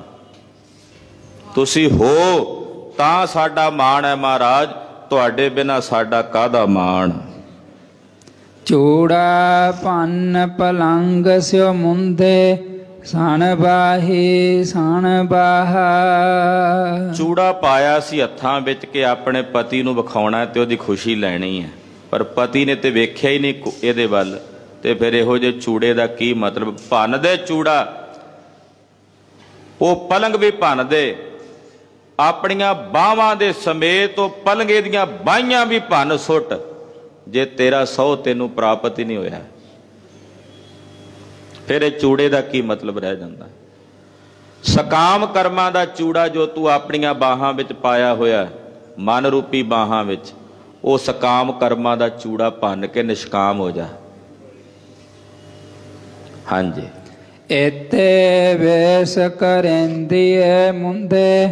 ਤੁਸੀਂ ਹੋ ਤਾਂ ਸਾਡਾ ਮਾਣ ਹੈ ਮਹਾਰਾਜ, ਤੁਹਾਡੇ ਬਿਨਾ ਸਾਡਾ ਕਾਹਦਾ ਮਾਣ। ਚੂੜਾ ਭੰਨ ਪਲੰਗ ਸਿਓ ਮੁੰਦੇ ਸਣ ਬਾਹੀ ਸਣ ਬਾਹਾ। ਚੂੜਾ ਪਾਇਆ ਸੀ ਹੱਥਾਂ ਵਿੱਚ ਕਿ ਆਪਣੇ ਪਤੀ ਨੂੰ ਵਿਖਾਉਣਾ ਤੇ ਉਹਦੀ ਖੁਸ਼ੀ ਲੈਣੀ ਹੈ, ਪਰ ਪਤੀ ਨੇ ਤੇ ਵੇਖਿਆ ਹੀ ਨਹੀਂ ਇਹਦੇ ਵੱਲ, ਤੇ ਫਿਰ ਇਹੋ ਜਿਹੇ ਚੂੜੇ ਦਾ ਕੀ ਮਤਲਬ। ਭੰਨ ਦੇ ਚੂੜਾ, ਉਹ ਪਲੰਗ ਵੀ ਭੰਨ ਦੇ, ਆਪਣੀਆਂ ਬਾਹਾਂ ਦੇ ਸਮੇਤ ਉਹ ਪਲੰਗੇ ਦੀਆਂ ਬਾਹੀਆਂ ਵੀ ਭੰਨ ਸੁੱਟ, ਜੇ ਤੇਰਾ ਸਹੁ ਤੈਨੂੰ ਪ੍ਰਾਪਤ ਹੀ ਨਹੀਂ ਹੋਇਆ, ਫਿਰ ਇਹ ਚੂੜੇ ਦਾ ਕੀ ਮਤਲਬ ਰਹਿ ਜਾਂਦਾ। ਸਕਾਮ ਕਰਮਾਂ ਦਾ ਚੂੜਾ ਜੋ ਤੂੰ ਆਪਣੀਆਂ ਬਾਹਾਂ ਵਿੱਚ ਪਾਇਆ ਹੋਇਆ, ਮਨ ਰੂਪੀ ਬਾਹਾਂ ਵਿੱਚ, ਉਹ ਸਕਾਮ ਕਰਮਾਂ ਦਾ ਚੂੜਾ ਭੰਨ ਕੇ ਨਿਸ਼ਕਾਮ ਹੋ ਜਾ। ਹਾਂਜੀ। ਇਤੇ ਵੇਸ ਕਰੰਦੀਏ ਮੁੰਦੇ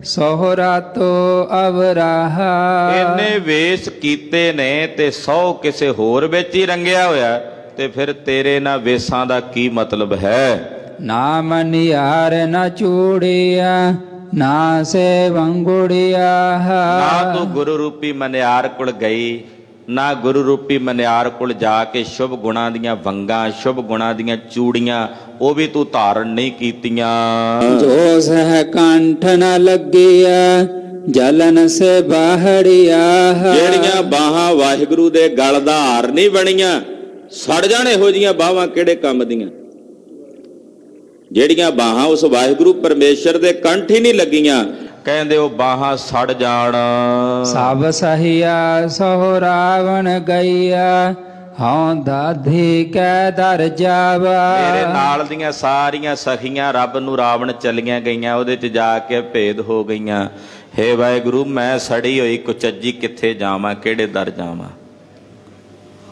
ਸੋਹਰਾ ਤੋ ਅਵਰਾਹਾ। ਇਹਨੇ ਵੇਸ ਕੀਤੇ ਨੇ ਤੇ ਸਹੁ ਕਿਸੇ ਹੋਰ ਵਿੱਚ ਹੀ ਰੰਗਿਆ ਹੋਇਆ, ਤੇ ਫਿਰ ਤੇਰੇ ਨਾਲ ਵੇਸਾਂ ਦਾ ਕੀ ਮਤਲਬ ਹੈ। ਨਾ ਮਨਿਆਰ ਨਾ ਚੂੜੀਆ ਨਾ ਸੇ ਵੰਗੁੜੀਆ। ਨਾ ਤੂੰ ਗੁਰੂ ਰੂਪੀ ਮਨਿਆਰ ਕੋਲ ਗਈ, ਨਾ ਗੁਰੂ ਰੂਪੀ ਮਨਿਆਰ ਕੋਲ ਜਾ ਕੇ ਸ਼ੁਭ ਗੁਣਾਂ ਦੀਆਂ ਵੰਗਾਂ, ਸ਼ੁਭ ਗੁਣਾਂ ਦੀਆਂ ਚੂੜੀਆਂ, ਉਹ ਵੀ ਤੂੰ ਧਾਰਨ ਨਹੀਂ ਕੀਤੀਆਂ। ਜੋ ਸਹਿ ਕੰਠ ਨ ਲੱਗਿਆ ਜਲਨ ਸੇ ਬਾਹੜਿਆ। ਜਿਹੜੀਆਂ ਬਾਹਾਂ ਵਾਹਿਗੁਰੂ ਦੇ ਗਲ ਦਾ ਹਾਰ ਨਹੀਂ ਬਣੀਆਂ, ਸੜ ਜਾਣ ਇਹੋ ਜੀਆਂ ਬਾਹਾਂ ਕਿਹੜੇ ਕੰਮ ਦੀਆਂ। ਜਿਹੜੀਆਂ ਬਾਹਾਂ ਉਸ ਵਾਹਿਗੁਰੂ ਪਰਮੇਸ਼ਰ ਦੇ ਕੰਠ ਹੀ ਨਹੀਂ ਲੱਗੀਆਂ, ਕਹਿੰਦੇ ਉਹ ਬਾਹਾਂ ਸੜ ਜਾਣ। ਸਭ ਸਹੀਆ ਸੋ ਰਾਵਣ ਗਈਆ ਹਾਂ ਦਾਧੀ ਕੈ ਦਰ ਜਾਵਾ। ਮੇਰੇ ਨਾਲ ਦੀਆਂ ਸਾਰੀਆਂ ਸਖੀਆਂ ਰੱਬ ਨੂੰ ਰਾਵਣ ਚਲੀਆਂ ਗਈਆਂ, ਉਹਦੇ 'ਚ ਜਾ ਕੇ ਭੇਦ ਹੋ ਗਈਆਂ। ਹੇ ਵਾਹਿਗੁਰੂ, ਮੈਂ ਸੜੀ ਹੋਈ ਕੁਚੱਜੀ ਕਿੱਥੇ ਜਾਵਾਂ, ਕਿਹੜੇ ਦਰ ਜਾਵਾਂ।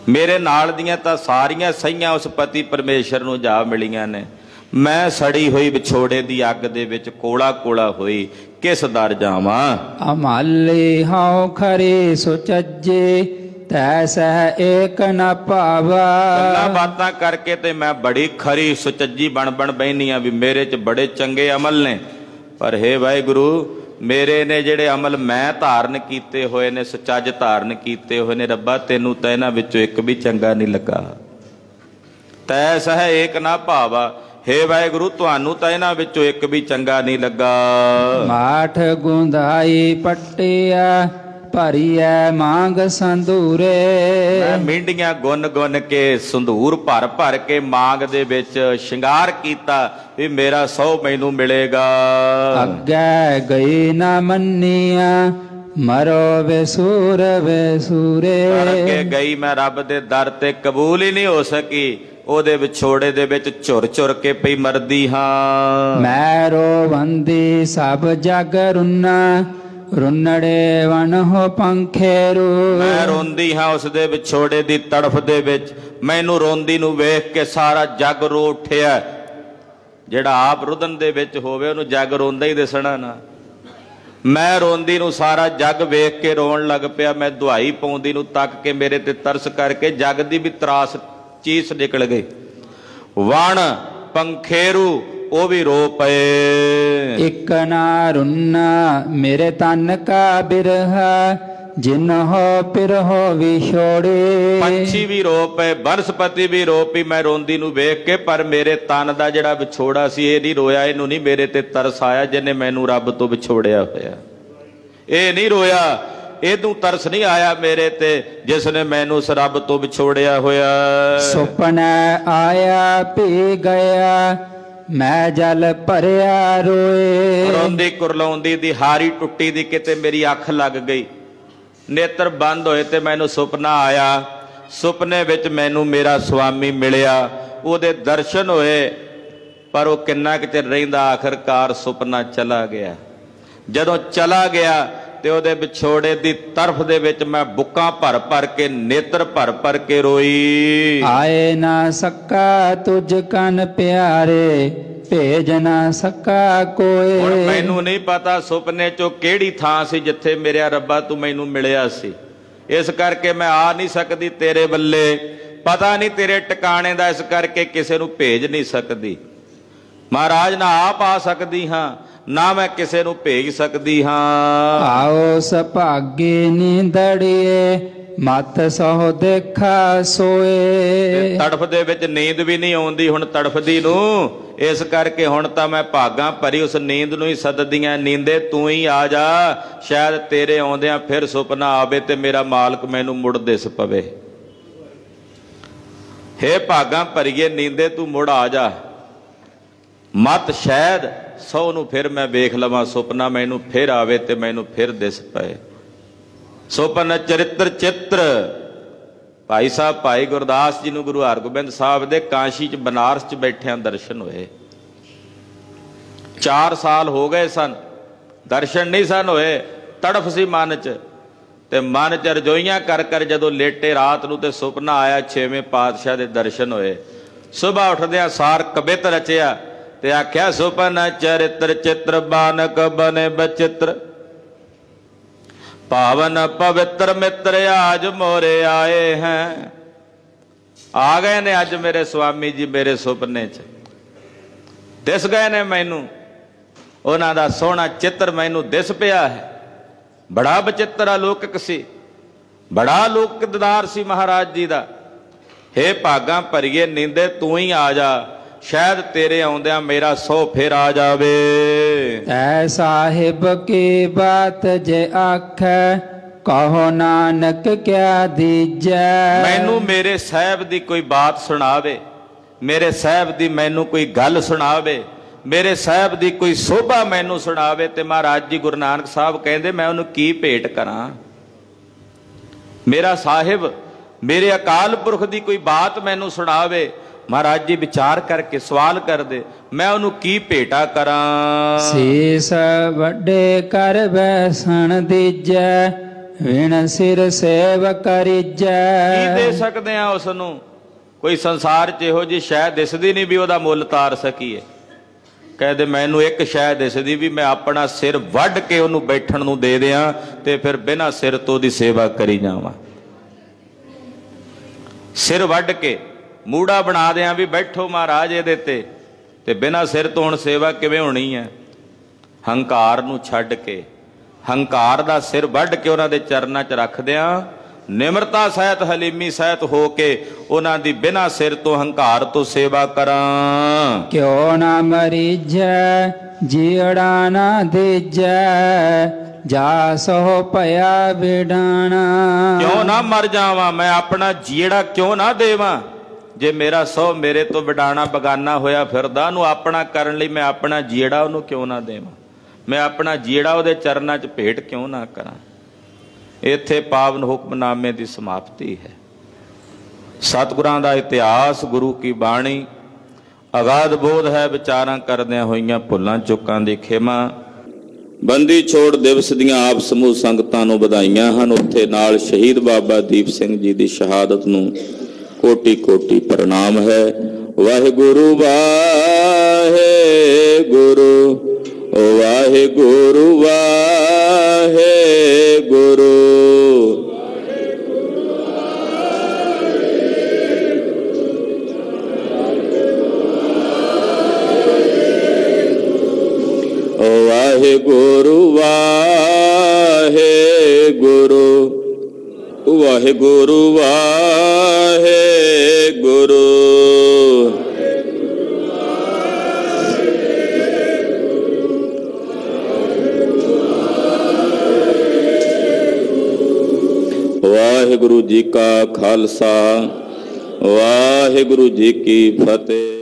ਮੇਰੇ ਨਾਲ ਦੀਆਂ ਤਾਂ ਸਾਰੀਆਂ ਸਹੀਆਂ ਉਸ ਪਤੀ ਪਰਮੇਸ਼ਰ ਨੂੰ ਜਾ ਮਿਲੀਆਂ ਨੇ, ਮੈਂ ਸੜੀ ਹੋਈ ਵਿਛੋੜੇ ਦੀ ਅੱਗ ਦੇ ਵਿੱਚ ਕੋਲਾ ਕੋਲਾ ਹੋਈ, ਕਿਸ ਦਰ ਜਾਵਾਂ। ਅਮਾਲੀ ਹਉ ਖਰੀ ਸੁਚੱਜੇ ਤੈ ਸਹਿ ਏਕ ਨ ਭਾਵਾ। ਗੱਲਾਂ ਬਾਤਾਂ ਕਰਕੇ ਤੇ ਮੈਂ ਬੜੀ ਖਰੀ ਸੁਚੱਜੀ ਬਣ ਬਹਿਨੀ ਆ ਵੀ ਮੇਰੇ 'ਚ ਬੜੇ ਚੰਗੇ ਅਮਲ ਨੇ, ਪਰ ਹੇ ਵਾਹਿਗੁਰੂ, ਮੇਰੇ ਨੇ ਜਿਹੜੇ ਅਮਲ ਮੈਂ ਧਾਰਨ ਕੀਤੇ ਹੋਏ ਨੇ, ਸੁਚੱਜ ਧਾਰਨ ਕੀਤੇ ਹੋਏ ਨੇ, ਰੱਬਾ ਤੈਨੂੰ ਤਾਂ ਇਹਨਾਂ ਵਿੱਚੋਂ ਇੱਕ ਵੀ ਚੰਗਾ ਨਹੀਂ ਲੱਗਾ। ਤੈ ਸਹਿ ਏਕ ਨਾ ਭਾਵਾ। ਹੇ ਵਾਹਿਗੁਰੂ, ਤੁਹਾਨੂੰ ਤਾਂ ਇਹਨਾਂ ਵਿੱਚੋਂ ਇੱਕ ਵੀ ਚੰਗਾ ਨਹੀਂ ਲੱਗਾ। ਮਾਠ ਗੁੰਦਾਈ ਪੱਟਿਆ ਭਰੀਐ ਮਾਂਗ ਸੰਧੂਰੇ। ਮੈਂ ਮੀਂਡੀਆਂ ਗੁੰਨ ਗੁੰਨ ਕੇ ਸੰਧੂਰ ਭਰ ਭਰ ਕੇ ਮਾਂਗ ਦੇ ਵਿੱਚ ਸ਼ਿੰਗਾਰ ਕੀਤਾ ਵੀ ਮੇਰਾ ਸਹੁ ਮੈਨੂੰ ਮਿਲੇਗਾ। ਅੱਗੇ ਗਈ ਨਾ ਮੰਨੀਆਂ ਮਰੋ ਵੇਸੂਰ ਵੇਸੂਰੇ। ਅੱਗੇ ਗਈ ਮੈਂ ਰੱਬ ਦੇ ਦਰ ਤੇ ਕਬੂਲ ਹੀ ਨਹੀਂ ਹੋ ਸਕੀ, ਉਹਦੇ ਵਿਛੋੜੇ ਦੇ ਵਿੱਚ ਝੁਰ ਝੁਰ ਕੇ ਪਈ ਮਰਦੀ ਹਾਂ। ਮੈਂ ਰੋਵੰਦੀ ਸਭ ਜਗ ਰੁੰਨਾ ਰੁੰਨੜੇ ਵਨ ਹੋ ਪੰਖੇਰੂ। ਮੈਂ ਰੋਂਦੀ ਹਾਂ ਉਸ ਦੇ ਵਿਛੋੜੇ ਦੀ ਤੜਫ ਦੇ ਵਿੱਚ, ਮੈਨੂੰ ਰੋਂਦੀ ਨੂੰ ਵੇਖ ਕੇ ਸਾਰਾ ਜੱਗ ਰੋ ਉੱਠਿਆ। ਜਿਹੜਾ ਆਪ ਰੁਦਨ ਦੇ ਵਿੱਚ ਹੋਵੇ ਉਹਨੂੰ ਜੱਗ ਰੋਂਦਾ ਹੀ ਦਿਸਣਾ ਨਾ। ਮੈਂ ਰੋਂਦੀ ਨੂੰ ਸਾਰਾ ਜੱਗ ਵੇਖ ਕੇ ਰੋਣ ਲੱਗ ਪਿਆ। ਮੈਂ ਦੁਹਾਈ ਪਾਉਂਦੀ ਨੂੰ ਤੱਕ ਕੇ ਮੇਰੇ ਤੇ ਤਰਸ ਕਰਕੇ ਜੱਗ ਦੀ ਵੀ ਤਰਾਸ ਚੀਸ ਨਿਕਲ ਗਈ। ਵਣ ਪੰਖੇਰੂ ਉਹ ਵੀ ਰੋ ਪਏ। ਇੱਕ ਨਾ ਰੁੰਨਾ ਮੇਰੇ ਤਨ ਕਾ ਬਿਰਹਾ ਜਿਨ ਹੋ ਪਿਰਹੋ ਵਿਛੋੜੇ। ਪੰਛੀ ਵੀ ਰੋ ਪਏ, ਬਨਸਪਤੀ ਵੀ ਰੋ ਪਈ ਮੈਂ ਰੋਂਦੀ ਨੂੰ ਵੇਖ ਕੇ, ਪਰ ਮੇਰੇ ਤਨ ਦਾ ਜਿਹੜਾ ਵਿਛੋੜਾ ਸੀ ਇਹ ਨਹੀਂ ਰੋਇਆ। ਇਹਨੂੰ ਨਹੀਂ ਮੇਰੇ ਤੇ ਤਰਸ ਆਇਆ ਜਿਹਨੇ ਮੈਨੂੰ ਰੱਬ ਤੋਂ ਵਿਛੋੜਿਆ ਹੋਇਆ। ਇਹ ਨਹੀਂ ਰੋਇਆ, ਇਹਨੂੰ ਤਰਸ ਨਹੀਂ ਆਇਆ ਮੇਰੇ ਤੇ ਜਿਸ ਨੇ ਮੈਨੂੰ ਉਸ ਰੱਬ ਤੋਂ ਵਿਛੋੜਿਆ ਹੋਇਆ। ਸੁਪਨਾ ਆਇਆ ਪੀ ਗਿਆ ਮੈਂ ਜਲ ਭਰਿਆ ਰੋਏ। ਰੋਂਦੀ ਕੁਰਲਾਉਂਦੀ ਦੀ ਹਾਰੀ ਟੁੱਟੀ ਦੀ ਕਿਤੇ ਮੇਰੀ ਅੱਖ ਲੱਗ ਗਈ। ਨੇਤਰ ਬੰਦ ਹੋਏ ਤੇ ਮੈਨੂੰ ਸੁਪਨਾ ਆਇਆ। ਸੁਪਨੇ ਵਿੱਚ ਮੈਨੂੰ ਮੇਰਾ ਸੁਆਮੀ ਮਿਲਿਆ, ਉਹਦੇ ਦਰਸ਼ਨ ਹੋਏ, ਪਰ ਉਹ ਕਿੰਨਾ ਕੁ ਚਿਰ ਰਹਿੰਦਾ, ਆਖਰਕਾਰ ਸੁਪਨਾ ਚਲਾ ਗਿਆ। ਜਦੋਂ ਚਲਾ ਗਿਆ ਤੇ ਉਹਦੇ ਵਿਛੋੜੇ ਦੀ ਤਰਫ ਦੇ ਵਿੱਚ ਮੈਂ ਬੁੱਕਾਂ ਭਰ ਭਰ ਕੇ, ਨੇਤਰ ਭਰ ਭਰ ਕੇ ਰੋਈ। ਆਏ ਨਾ ਸਕਾ ਤੁਝ ਕਨ ਪਿਆਰੇ ਭੇਜ ਨਾ ਸਕਾ ਕੋਏ। ਹੁਣ ਮੈਨੂੰ ਨਹੀਂ ਪਤਾ ਸੁਪਨੇ ਚੋਂ ਕਿਹੜੀ ਥਾਂ ਸੀ ਜਿੱਥੇ ਮੇਰਾ ਰੱਬਾ ਤੂੰ ਮੈਨੂੰ ਮਿਲਿਆ ਸੀ, ਇਸ ਕਰਕੇ ਮੈਂ ਆ ਨਹੀਂ ਸਕਦੀ ਤੇਰੇ ਵੱਲੇ। ਪਤਾ ਨਹੀਂ ਤੇਰੇ ਟਿਕਾਣੇ ਦਾ, ਇਸ ਕਰਕੇ ਕਿਸੇ ਨੂੰ ਭੇਜ ਨਹੀਂ ਸਕਦੀ। ਮਹਾਰਾਜ ਨਾ ਆਪ ਆ ਸਕਦੀ ਹਾਂ, ना मैं किसे नूं भेज सकदी हां। आओ सभागे नींदड़िए मत सहो देखा सोए। तड़फ दे विच नींद भी नहीं आउंदी हुण तड़फदी नूं, इस करके हुण तां मैं भागां भरी उस नींद नूं ही सददियां। नींदे तूं ही आ जा, शायद तेरे आउंदियां फिर सुपना आवे ते मेरा मालक मैनूं मुड़ दिस पवे। हे भागां भरीए नींदे तू मुड़ आ जा, मत शायद सौ नूं फिर मैं वेख लवां, सुपना मैनूं फिर आवे ते मैनूं फिर दिस पए। सुपन चरित्र चित्र भाई साहब भाई गुरदास जी नूं गुरु हरगोबिंद साहब दे काशी च बनारस च बैठिया दर्शन होए। 4 साल हो गए सन, दर्शन नहीं सन होए, तड़फ सी मन च ते मन च रजोइयां कर कर जदों लेटे रात नूं ते सुपना आया 6वें पातशाह दे दर्शन होए। सुबह उठदियां सार कबित रचिया ते आख्या सुपन चरित्र चित्र बानक बने बचित्र, पावन पवित्र मित्र आज मोरे आए हैं। आ गए ने अज मेरे स्वामी जी मेरे सुपने च, दिस गए ने मैनू, उन्हां दा सोहना चित्र मैनू दिस पिया है। बड़ा बचित्र अलौकिक सी, बड़ा अलौकिक दीदार सी महाराज जी दा। हे भागां भरीए नींदे तू ही आ जा, शायद तेरे आउंदियां मेरा सौ फिर आ जावे। ऐ साहिब की बात जे आखै, कहो नानक क्या दीजै। मैनू मेरे साहब दी कोई बात सुनावे, मेरे साहब दी मैनू कोई गल सुनावे, मेरे साहब दी कोई शोभा मैनू सुनावे ते महाराज जी गुरु नानक साहब कहंदे मैं उन्हें की भेंट करां। मेरा साहिब मेरे अकाल पुरख दी कोई बात मैनू सुनावे, महाराज जी विचार करके सवाल कर दे, मैं उन्हें की भेटा करां। सीस वड्डे कर बैसन दीजै, विण सिर सेव करीजै। की दे सकते हैं उसनूं? कोई संसार च इहो जी शै दिसदी नहीं भी उहदा मुल तार सकीए। कहते मैनू एक शै दिसदी भी मैं अपना सिर वढ़ के उन्होंने बैठण नूं दे दियां ते फिर बिना सिर तो दी सेवा करी जावां। सिर वढ़ के मूड़ा बना दियां भी बैठो महाराज इहदे ते बिना सिर तो हुण सेवा किवें होनी है। हंकार नूं छड्ड के, हंकार दा सिर वढ़ के उन्हां दे चरनां च रख दियां, निमरता सहित हलीमी सहित हो के उन्हां दी बिना सिर तो हंकार तो सेवा करां। क्यों ना मरीजै जीड़ा ना दीजै, जा सो पया बिडाना। क्यों ना मर जावां, मैं अपना जीड़ा क्यों ना देवां। जे मेरा सौ मेरे तो विडाणा बगाना होया फिरदा, नूं अपना करन लई मैं अपना जीड़ा उहनूं क्यों ना देवां, मैं अपना जीड़ा उहदे चरनां च भेंट क्यों ना करां। इत्थे पावन हुक्मनामे की समाप्ति है। सतगुरां दा इतिहास, गुरु की बाणी, अगाध बोध है विचारां करदियां होईयां भुल्लां चुकां दी खिमा। बंदी छोड़ दिवस दियां आप समूह संगतां नूं बधाईयां हन। उत्थे नाल शहीद बाबा दीप सिंह जी की शहादत नूं कोटि कोटि प्रणाम है। वाहिगुरु वाहिगुरु वाहिगुरु वाहिगुरु। वाहिगुरु वाहिगुरु वाहिगुरु वाहिगुरु। वाहिगुरु जी का खालसा, वाहिगुरु जी की फतेह।